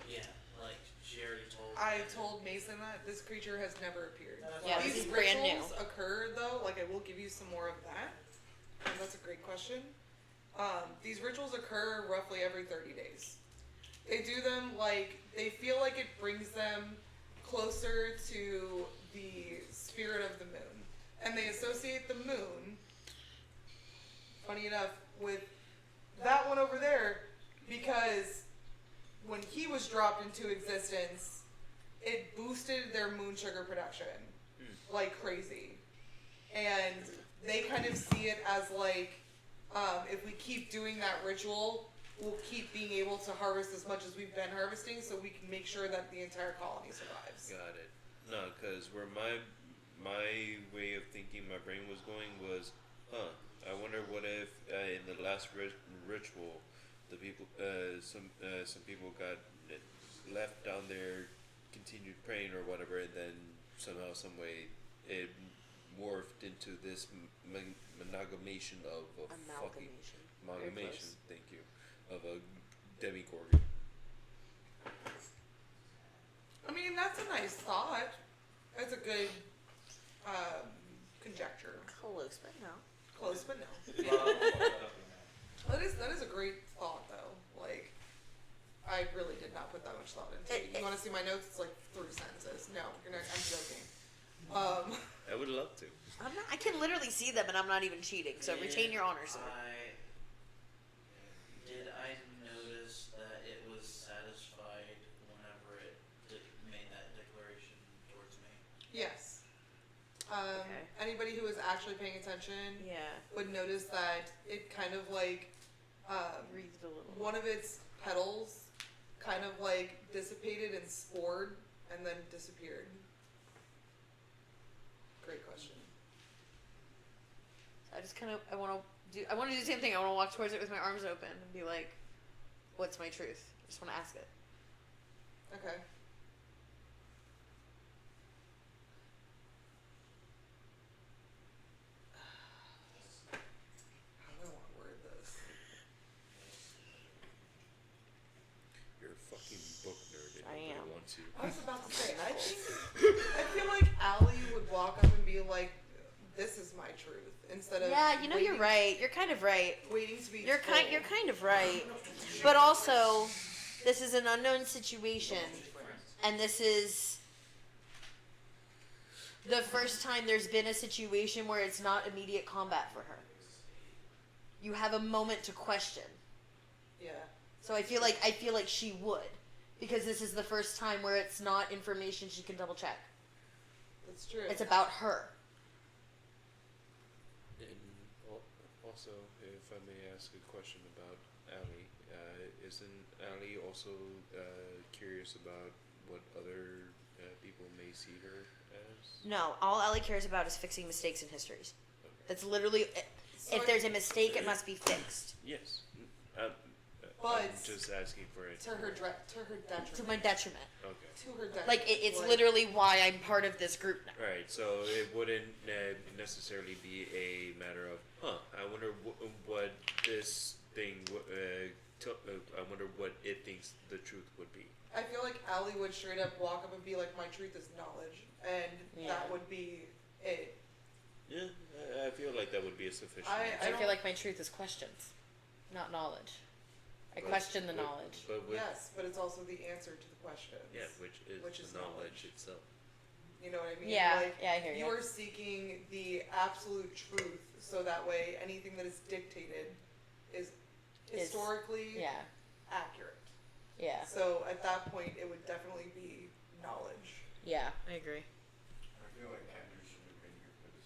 yeah, like she already told I told Mason that this creature has never appeared. Yeah, this These is brand new. rituals occur though, like I will give you some more of that. And that's a great question. These rituals occur roughly every 30 days. They do them like, they feel like it brings them closer to the spirit of the moon. And they associate the moon, funny enough, with that one over there, because when he was dropped into existence, it boosted their moon sugar production like crazy. And they kind of see it as like, if we keep doing that ritual, we'll keep being able to harvest as much as we've been harvesting, so we can make sure that the entire colony survives. Got it. No, because where my way of thinking, my brain was going was, I wonder what if in the last ritual, the people, some people got left down there, continued praying or whatever, and then somehow, some way, it morphed into this amalgamation of a fucking amalgamation. Thank you, of a demigorgon. I mean, that's a nice thought. That's a good conjecture. Close, but no. Close, but no. That is a great thought, though. Like, I really did not put that much thought into it. You want to see my notes? It's like 3 sentences. No, you're not. I'm joking. I would love to. I can literally see them, and I'm not even cheating. So retain your honor, sir. Did I notice that it was satisfied whenever it made that declaration towards me? Yes. Okay. Anybody who is actually paying attention Yeah. would notice that it kind of like Breathed a little. one of its petals kind of like dissipated and spored and then disappeared. Great question. I just kind of I want to do the same thing. I want to walk towards it with my arms open and be like, "What's my truth?" I just want to ask it. Okay. How do I want to word this? Okay, I feel like Allie would walk up and be like, "This is my truth," instead of Yeah, you know, you're right. You're kind of right. waiting to be. You're told. kind of right. But also, this is an unknown situation, and this is the first time there's been a situation where it's not immediate combat for her. You have a moment to question. Yeah. So I feel like she would, because this is the first time where it's not information she can double check. That's true. It's about her. And also, if I may ask a question about Allie, isn't Allie also curious about what other people may see her as? No, all Ellie cares about is fixing mistakes in histories. That's literally, if there's a mistake, it must be fixed. Yes. But I'm just asking for it. to her detriment. To my detriment. Okay. To her detriment. Like, it's literally why I'm part of this group now. Right, so it wouldn't necessarily be a matter of, I wonder what this thing, I wonder what it thinks the truth would be. I feel like Allie would straight up walk up and be like, "My truth is knowledge," and that would be it. Yeah, I feel like that would be a sufficient I answer. feel like my truth is questions, not knowledge. I question the knowledge. But with, Yes, but it's also the answer to the questions. yeah, which is is knowledge itself. You know what I mean? Yeah, Like, yeah, I hear you. You are seeking the absolute truth, so that way anything that is dictated is historically Yeah, accurate. yeah, So at that point, it would definitely be knowledge. yeah, I agree. I feel like Kendra should have been here for the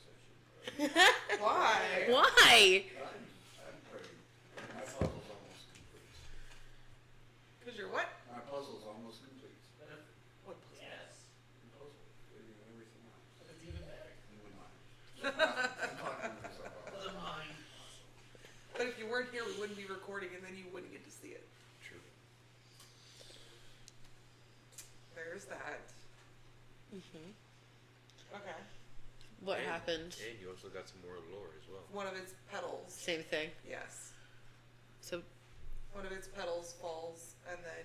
session. Why? Why? I'm pretty. My puzzle's almost complete. Because you're what? My puzzle's almost complete. What? Yes. The puzzle, figuring everything out. That's even better. You would mind. I'm talking to myself out The loud. mind. But if you weren't here, we wouldn't be recording, and then you wouldn't get to see it. True. There's that. Mm-hmm. Okay. What And- happened? And you also got some more lore as well. One of its petals. Same thing. Yes. So, One of its petals falls and then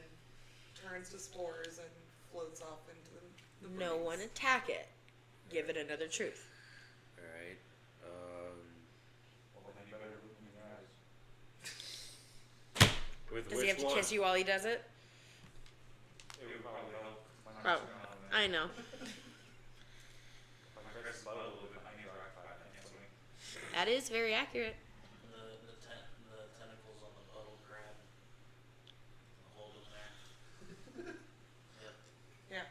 turns to spores and floats off into the no breeze. one attack it. Give it another truth. Alright. Well, then you better look me in the eyes. With Does which he have to one? kiss you while he does it? It would probably help. When Oh, I'm sitting on it. I know. If I press the button a little bit, my hands are occupied. I can't swing. That is very accurate. The tentacles on the puddle grab and hold him there. Yep. Yeah.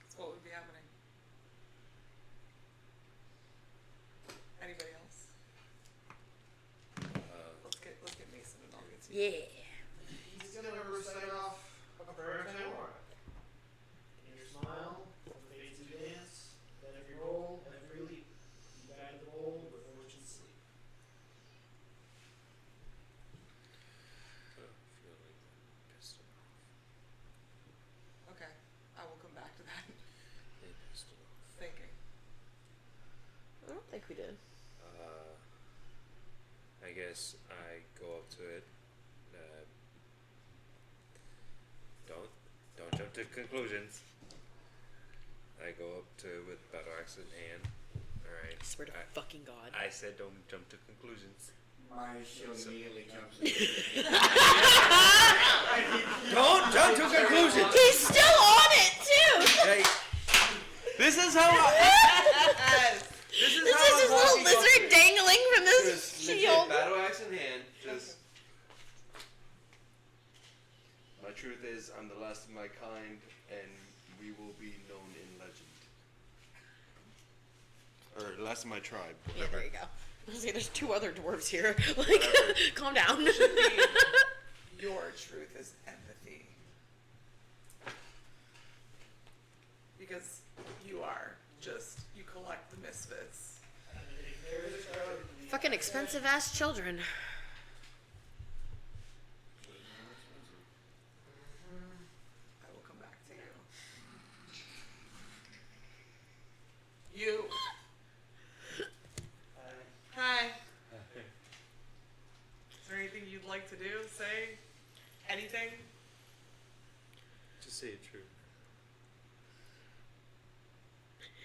That's what would be happening. Anybody else? Let's get Mason and I'll get to you. Yeah. He's gonna recite off a prayer to Tamora. In your smile, fade to dance, then every roll, every leap, you guide the bowl where fortune sleep. I feel like I'm pissed him off. Okay. I will come back to that. They pissed him off. Thinking. I don't think we did. I guess I go up to it. Don't jump to conclusions. I go up to it with battle axe in hand. Alright. I swear to fucking God. I said don't jump to conclusions. My shield immediately jumps in. Don't jump to conclusions! He's still on it, too! Hey, this is how This is his little lizard dangling from this Just legit shield. battle axe in hand. Just. My truth is, I'm the last of my kind, and we will be known in legend. Or last of my tribe. Yeah, there you go. I was gonna say, there's two other dwarves here. Like, calm down. Your truth is empathy. Because you are just, you collect the misfits. Fucking expensive ass children. I will come back to you. You. Hi. Is there anything you'd like to do? Say? Anything? Just say it true.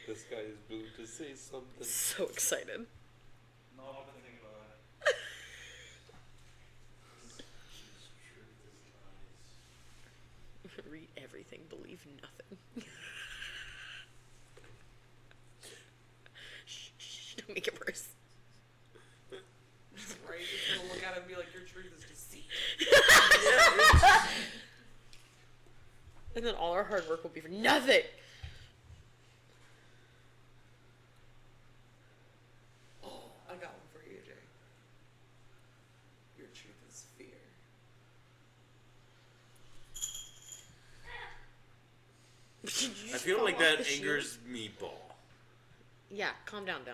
The sky is blue to say something. So excited. No, I've been thinking about it. Read everything, believe nothing. Shh, don't make it worse. Right? Just gonna look at it and be like, your truth is deceit. And then all our hard work will be for nothing. Oh, I got one for you, Jay. Your truth is fear. I feel like that angers Meatball. Yeah, calm down, though.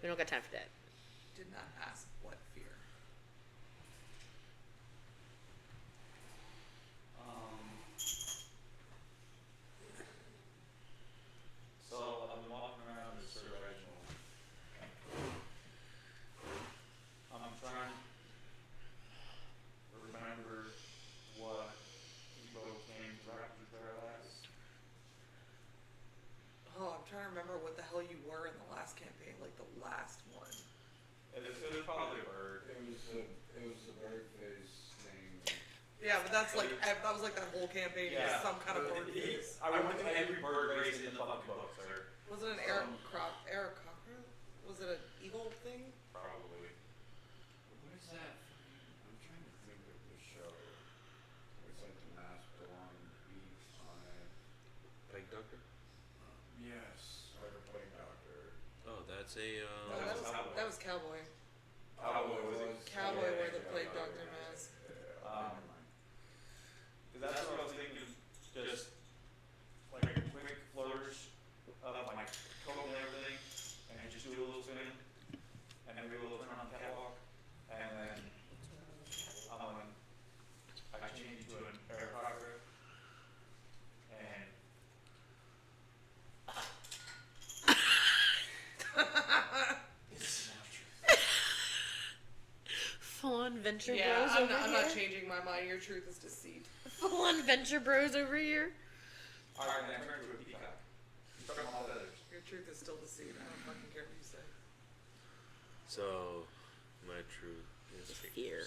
We don't got time for that. Did not ask what fear. So I've been walking around this original. I'm trying to remember what Evo came to Raptors there last. Oh, I'm trying to remember what the hell you were in the last campaign, like the last one. It was probably a bird. It was the bird face thing. Yeah, but that's like, that was like that whole campaign, Yeah. some kind of bird face. I went to every bird race in the fucking book, sir. Was it an Aerocockerel? Was it an eagle thing? Probably. What is that? I'm trying to think of the show. It's like the Mastodon beat on it. Plague Doctor? Yes, like a plague doctor. Oh, that's a. No, that was Cowboy. Cowboy was Cowboy wore the Plague Doctor mask. Never mind. Cause that's what I was thinking, just like a quick flourish of my coat and everything, and just do a little spin, and then do a little turn on the catwalk, and then I change to an aircraft, and Full-on Venture Yeah, Bros I'm over not here. changing my mind. Your truth is deceit. Full-on Venture Bros over here. alright, then I turn to a peacock. You start all the others. Your truth is still deceit. I don't fucking care what you say. So, my truth is Fear.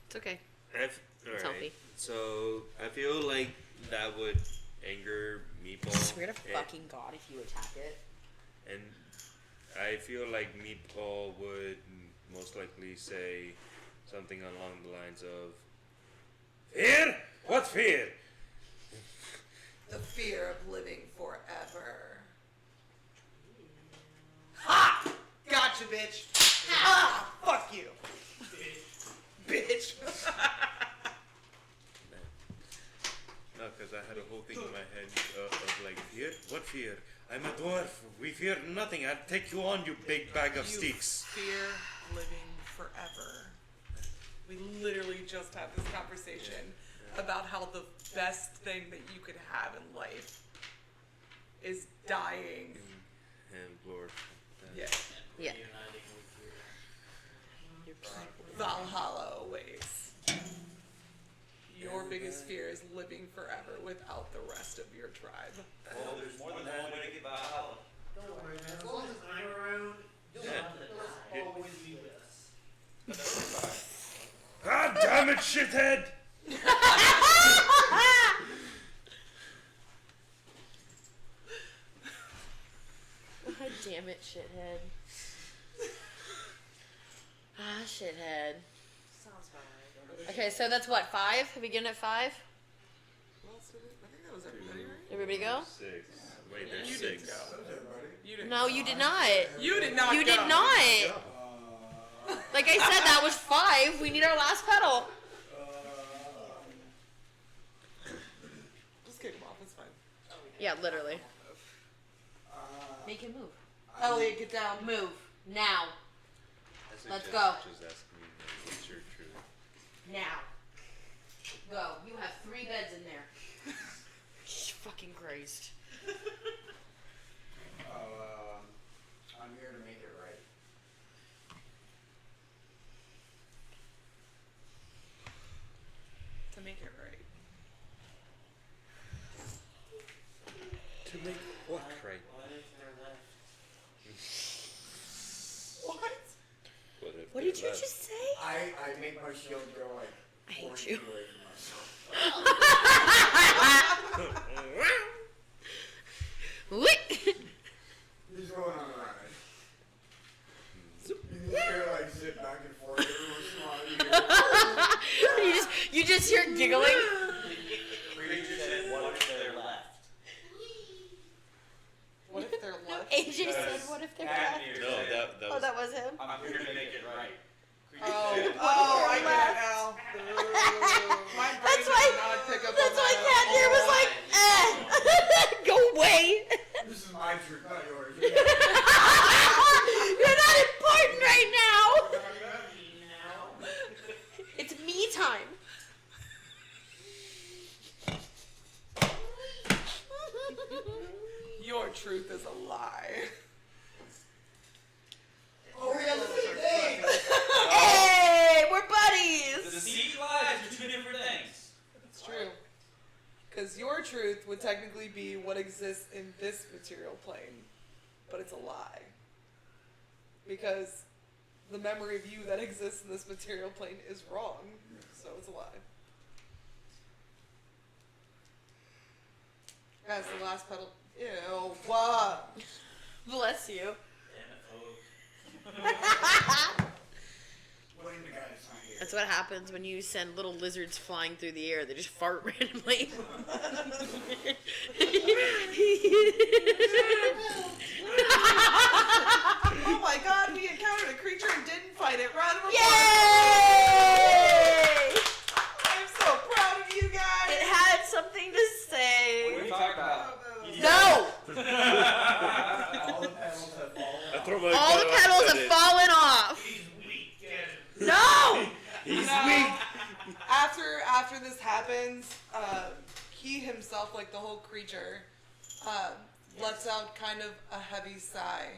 It's okay. It's It's healthy. So, I feel like that would anger Meatball. I swear to and- fucking God if you attack it. And I feel like Meatball would most likely say something along the lines of, "Fear? What fear?" The fear of living forever. Ha! Gotcha, bitch. Ha! Fuck you. Bitch. No, because I had a whole thing in my head of like, fear? What fear? I'm a dwarf. We fear nothing. I'll take you on, you big bag of You sticks. fear living forever. We literally just had this conversation about how the best thing that you could have in life is dying. And Lord. Yeah. Yeah. Reuniting with your Valhalla awaits. Your biggest fear is living forever without the rest of your tribe. Well, there's more than one way to get Valhalla. Don't worry, man. As long as I'm around, you'll always be with us. God damn it, shithead! God damn it, shithead. Ah, shithead. Sounds about right. Okay, so that's what, 5? Have we given it 5? What else did I think that was everybody, right? Everybody go? 6. Wait, there's You 6. didn't go. You didn't. No, you did not. You did not. You go. did not. Like I said, that was 5. We need our last pedal. Just kick him off. It's fine. Yeah, literally. Make him move. Elliot, get down. Move. Now. Let's go. Just ask me, what's your truth? Now. Go. You have 3 beds in there. Fucking Christ. I'm here to make it right. To make it right. To make what did you just say? I make my shield go like I 4 hate inches you. away from myself. What? He's going on a ride. You just hear like sit back and forth every once in a while. you just hear giggling. Creature said, what if they're left? What if they're left? AJ said, "What if they're left?" No, that Oh, was. that was him. I'm here to make it right. Creature Oh, said, I get it now. My brain That's did why. not pick up That's on why that. Cat was like, "Go away. This is my truth, not yours. You're not important right now. It's me time." Your truth is a lie. Oh, we got the same thing. Hey, we're The buddies. deceit lies are two different things. It's true. Because your truth would technically be what exists in this material plane, but it's a lie. Because the memory of you that exists in this material plane is wrong, so it's a lie. Guys, the last pedal. Ew, what? Bless you. Damn it, folks. Blame the guy that's not here. That's what happens when you send little lizards flying through the air. They just fart randomly. Oh my god, we encountered a creature and didn't fight it. Round of applause. Yay! I'm so proud of you guys. It had something to What say. are you talking about? No! All the panels have fallen I off. throw my All the gun petals at have it. fallen off. He's weak, get him. No! He's No. weak. After this happens, he himself, like the whole creature, lets out kind of a heavy sigh,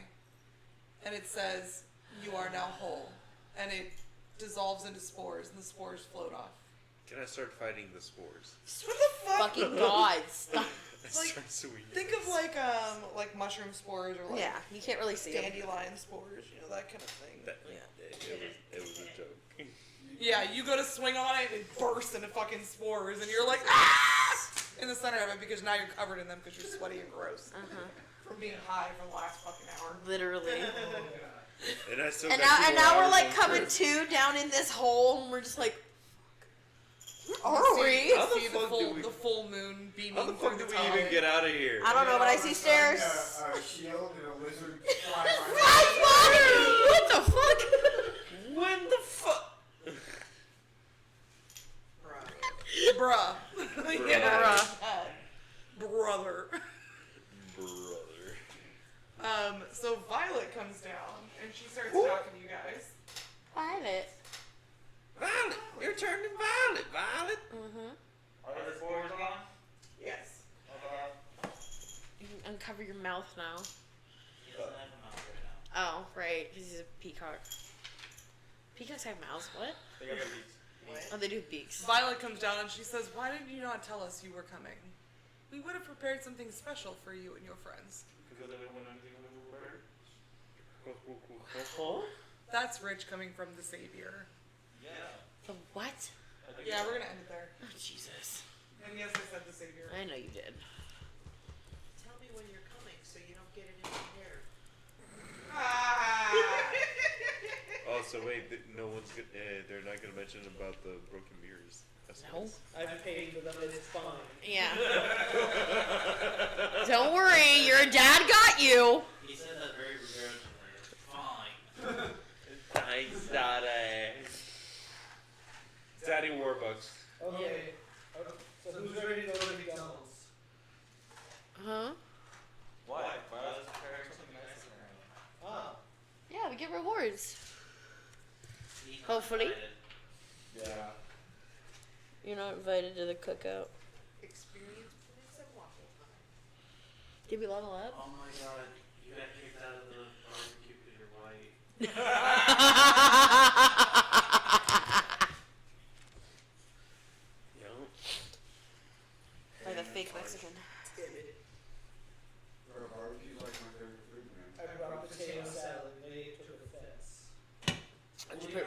and it says, "You are now whole," and it dissolves into spores, and the spores float off. Can I start fighting the spores? What the fuck? Fucking God. Stop. I Like, start swinging. Think of like mushroom spores or like Yeah, you can't really see them. dandelion spores, you know, that kind of thing. That, it was a joke. Yeah, you go to swing on it and it bursts into fucking spores, and you're like, ah! In the center of it because now you're covered in them because you're sweaty and gross from being high for the last fucking hour. Literally. And I still And got now, 2 and now we're hours like on coming first. to down in this hole, and we're just like, are we? How the See fuck did we- the full moon beaming How the through fuck the did we top. even get out of here? I don't know, but I see stairs. A shield and a lizard fly Fly water! What the fuck? When the fuck? Bruh. Yeah. Bruh. Brother. Brother. So Violet comes down and she starts talking to you guys. Violet. Violet! You're turning violet, Violet! Mm-hmm. Are the spores gone? Yes. Okay. You can uncover your mouth now. He doesn't have a mouth right now. Oh, right, because he's a peacock. Peacocks have mouths, what? They got the beats. Oh, they do have beaks. Violet comes down and she says, "Why did you not tell us you were coming? We would have prepared something special for you and your friends." Because they didn't win anything when we were better. That's Rich coming from the Savior. Yeah. The what? Yeah, we're gonna end it there. Oh, Jesus. And yes, I said the Savior. I know you did. Tell me when you're coming so you don't get it in your hair. Oh, so wait, no one's gonna, they're not gonna mention about the broken mirrors. That's No. nice. I've paid for them, it's fine. Yeah. Don't worry, your dad got you. He said that very regretfully. It's fine. Thanks, Daddy. Daddy Warbucks. Okay. So who's ready to go to McDonald's? Huh? Why? Violet's preparing something nice for her. Ah. Yeah, we get rewards. He's not Hopefully. invited. Yeah. You're not invited to the cookout. Experience points and waffle time. Did we level up? Oh my god, you got kicked out of the barbecue because you're white. Like a fake Mexican. For a barbecue, like my favorite food, man. I brought potato salad, made it to a fence. Did you put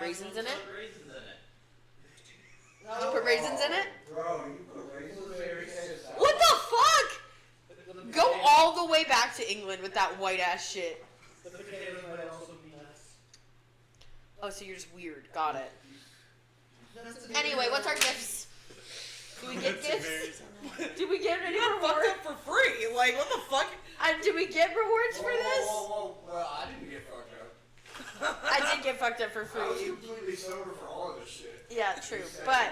England with that white ass shit. The potatoes might also be nuts. Oh, so you're just weird. Got it. That's Anyway, what's our gifts? Do we get gifts? Do we get any You got fucked rewards? up for free. Like, what the fuck? Do we get rewards for this? Whoa. Well, I didn't get fucked up. I did get fucked up for I was free. completely sober for all of this shit. Yeah, true. But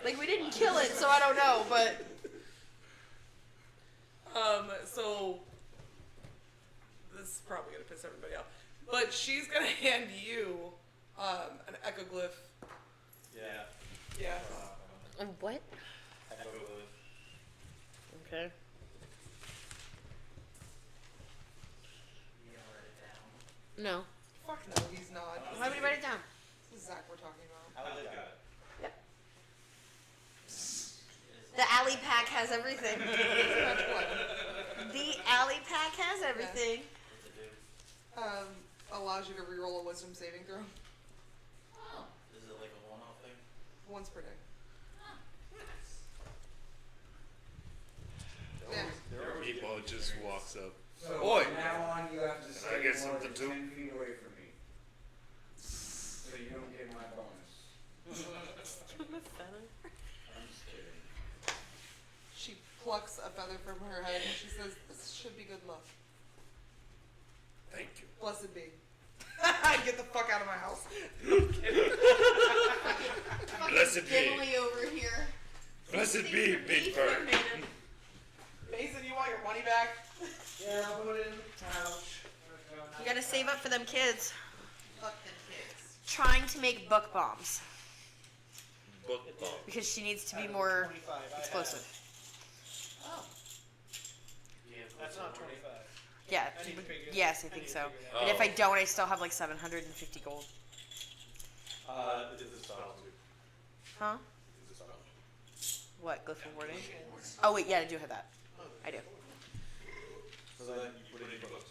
like we didn't kill it, so I don't know. But So this is probably gonna piss everybody off, but she's gonna hand you an ecoglyph. Yeah. Yeah. what? Okay. No. Fuck no, he's not. Why would you write it down? This is Zach we're talking about. How did that go? The alley pack has everything. The alley pack has everything. Allows you to reroll a wisdom saving throw Is it like a one-off thing? once per day. Yeah. Meatball just walks up. So Oi! from now on, you have to I stay get more something than too? 10 feet away from me. So you don't get my bonus. I'm just kidding. She plucks a feather from her head and she says, "This should be good luck. Thank you. Blessed be." Get the fuck out of my house. Blessed be. Gimli over here. Blessed be, Big Bird. Mason, you want your money back? Yeah, I'll put it in the couch. You gotta save up for them kids. Fuck them kids. Trying to make book bombs Book bomb. because she needs to be more 25. I explosive. have. That's not 25. Yeah. I need to figure it out. Yes, I I think need to so. figure it And if I don't, I still have like 750 gold. This is spell too. Huh? This is spell. What? Glyph rewarding? Oh wait, yeah, I do have that. I do. So then you put it in your books.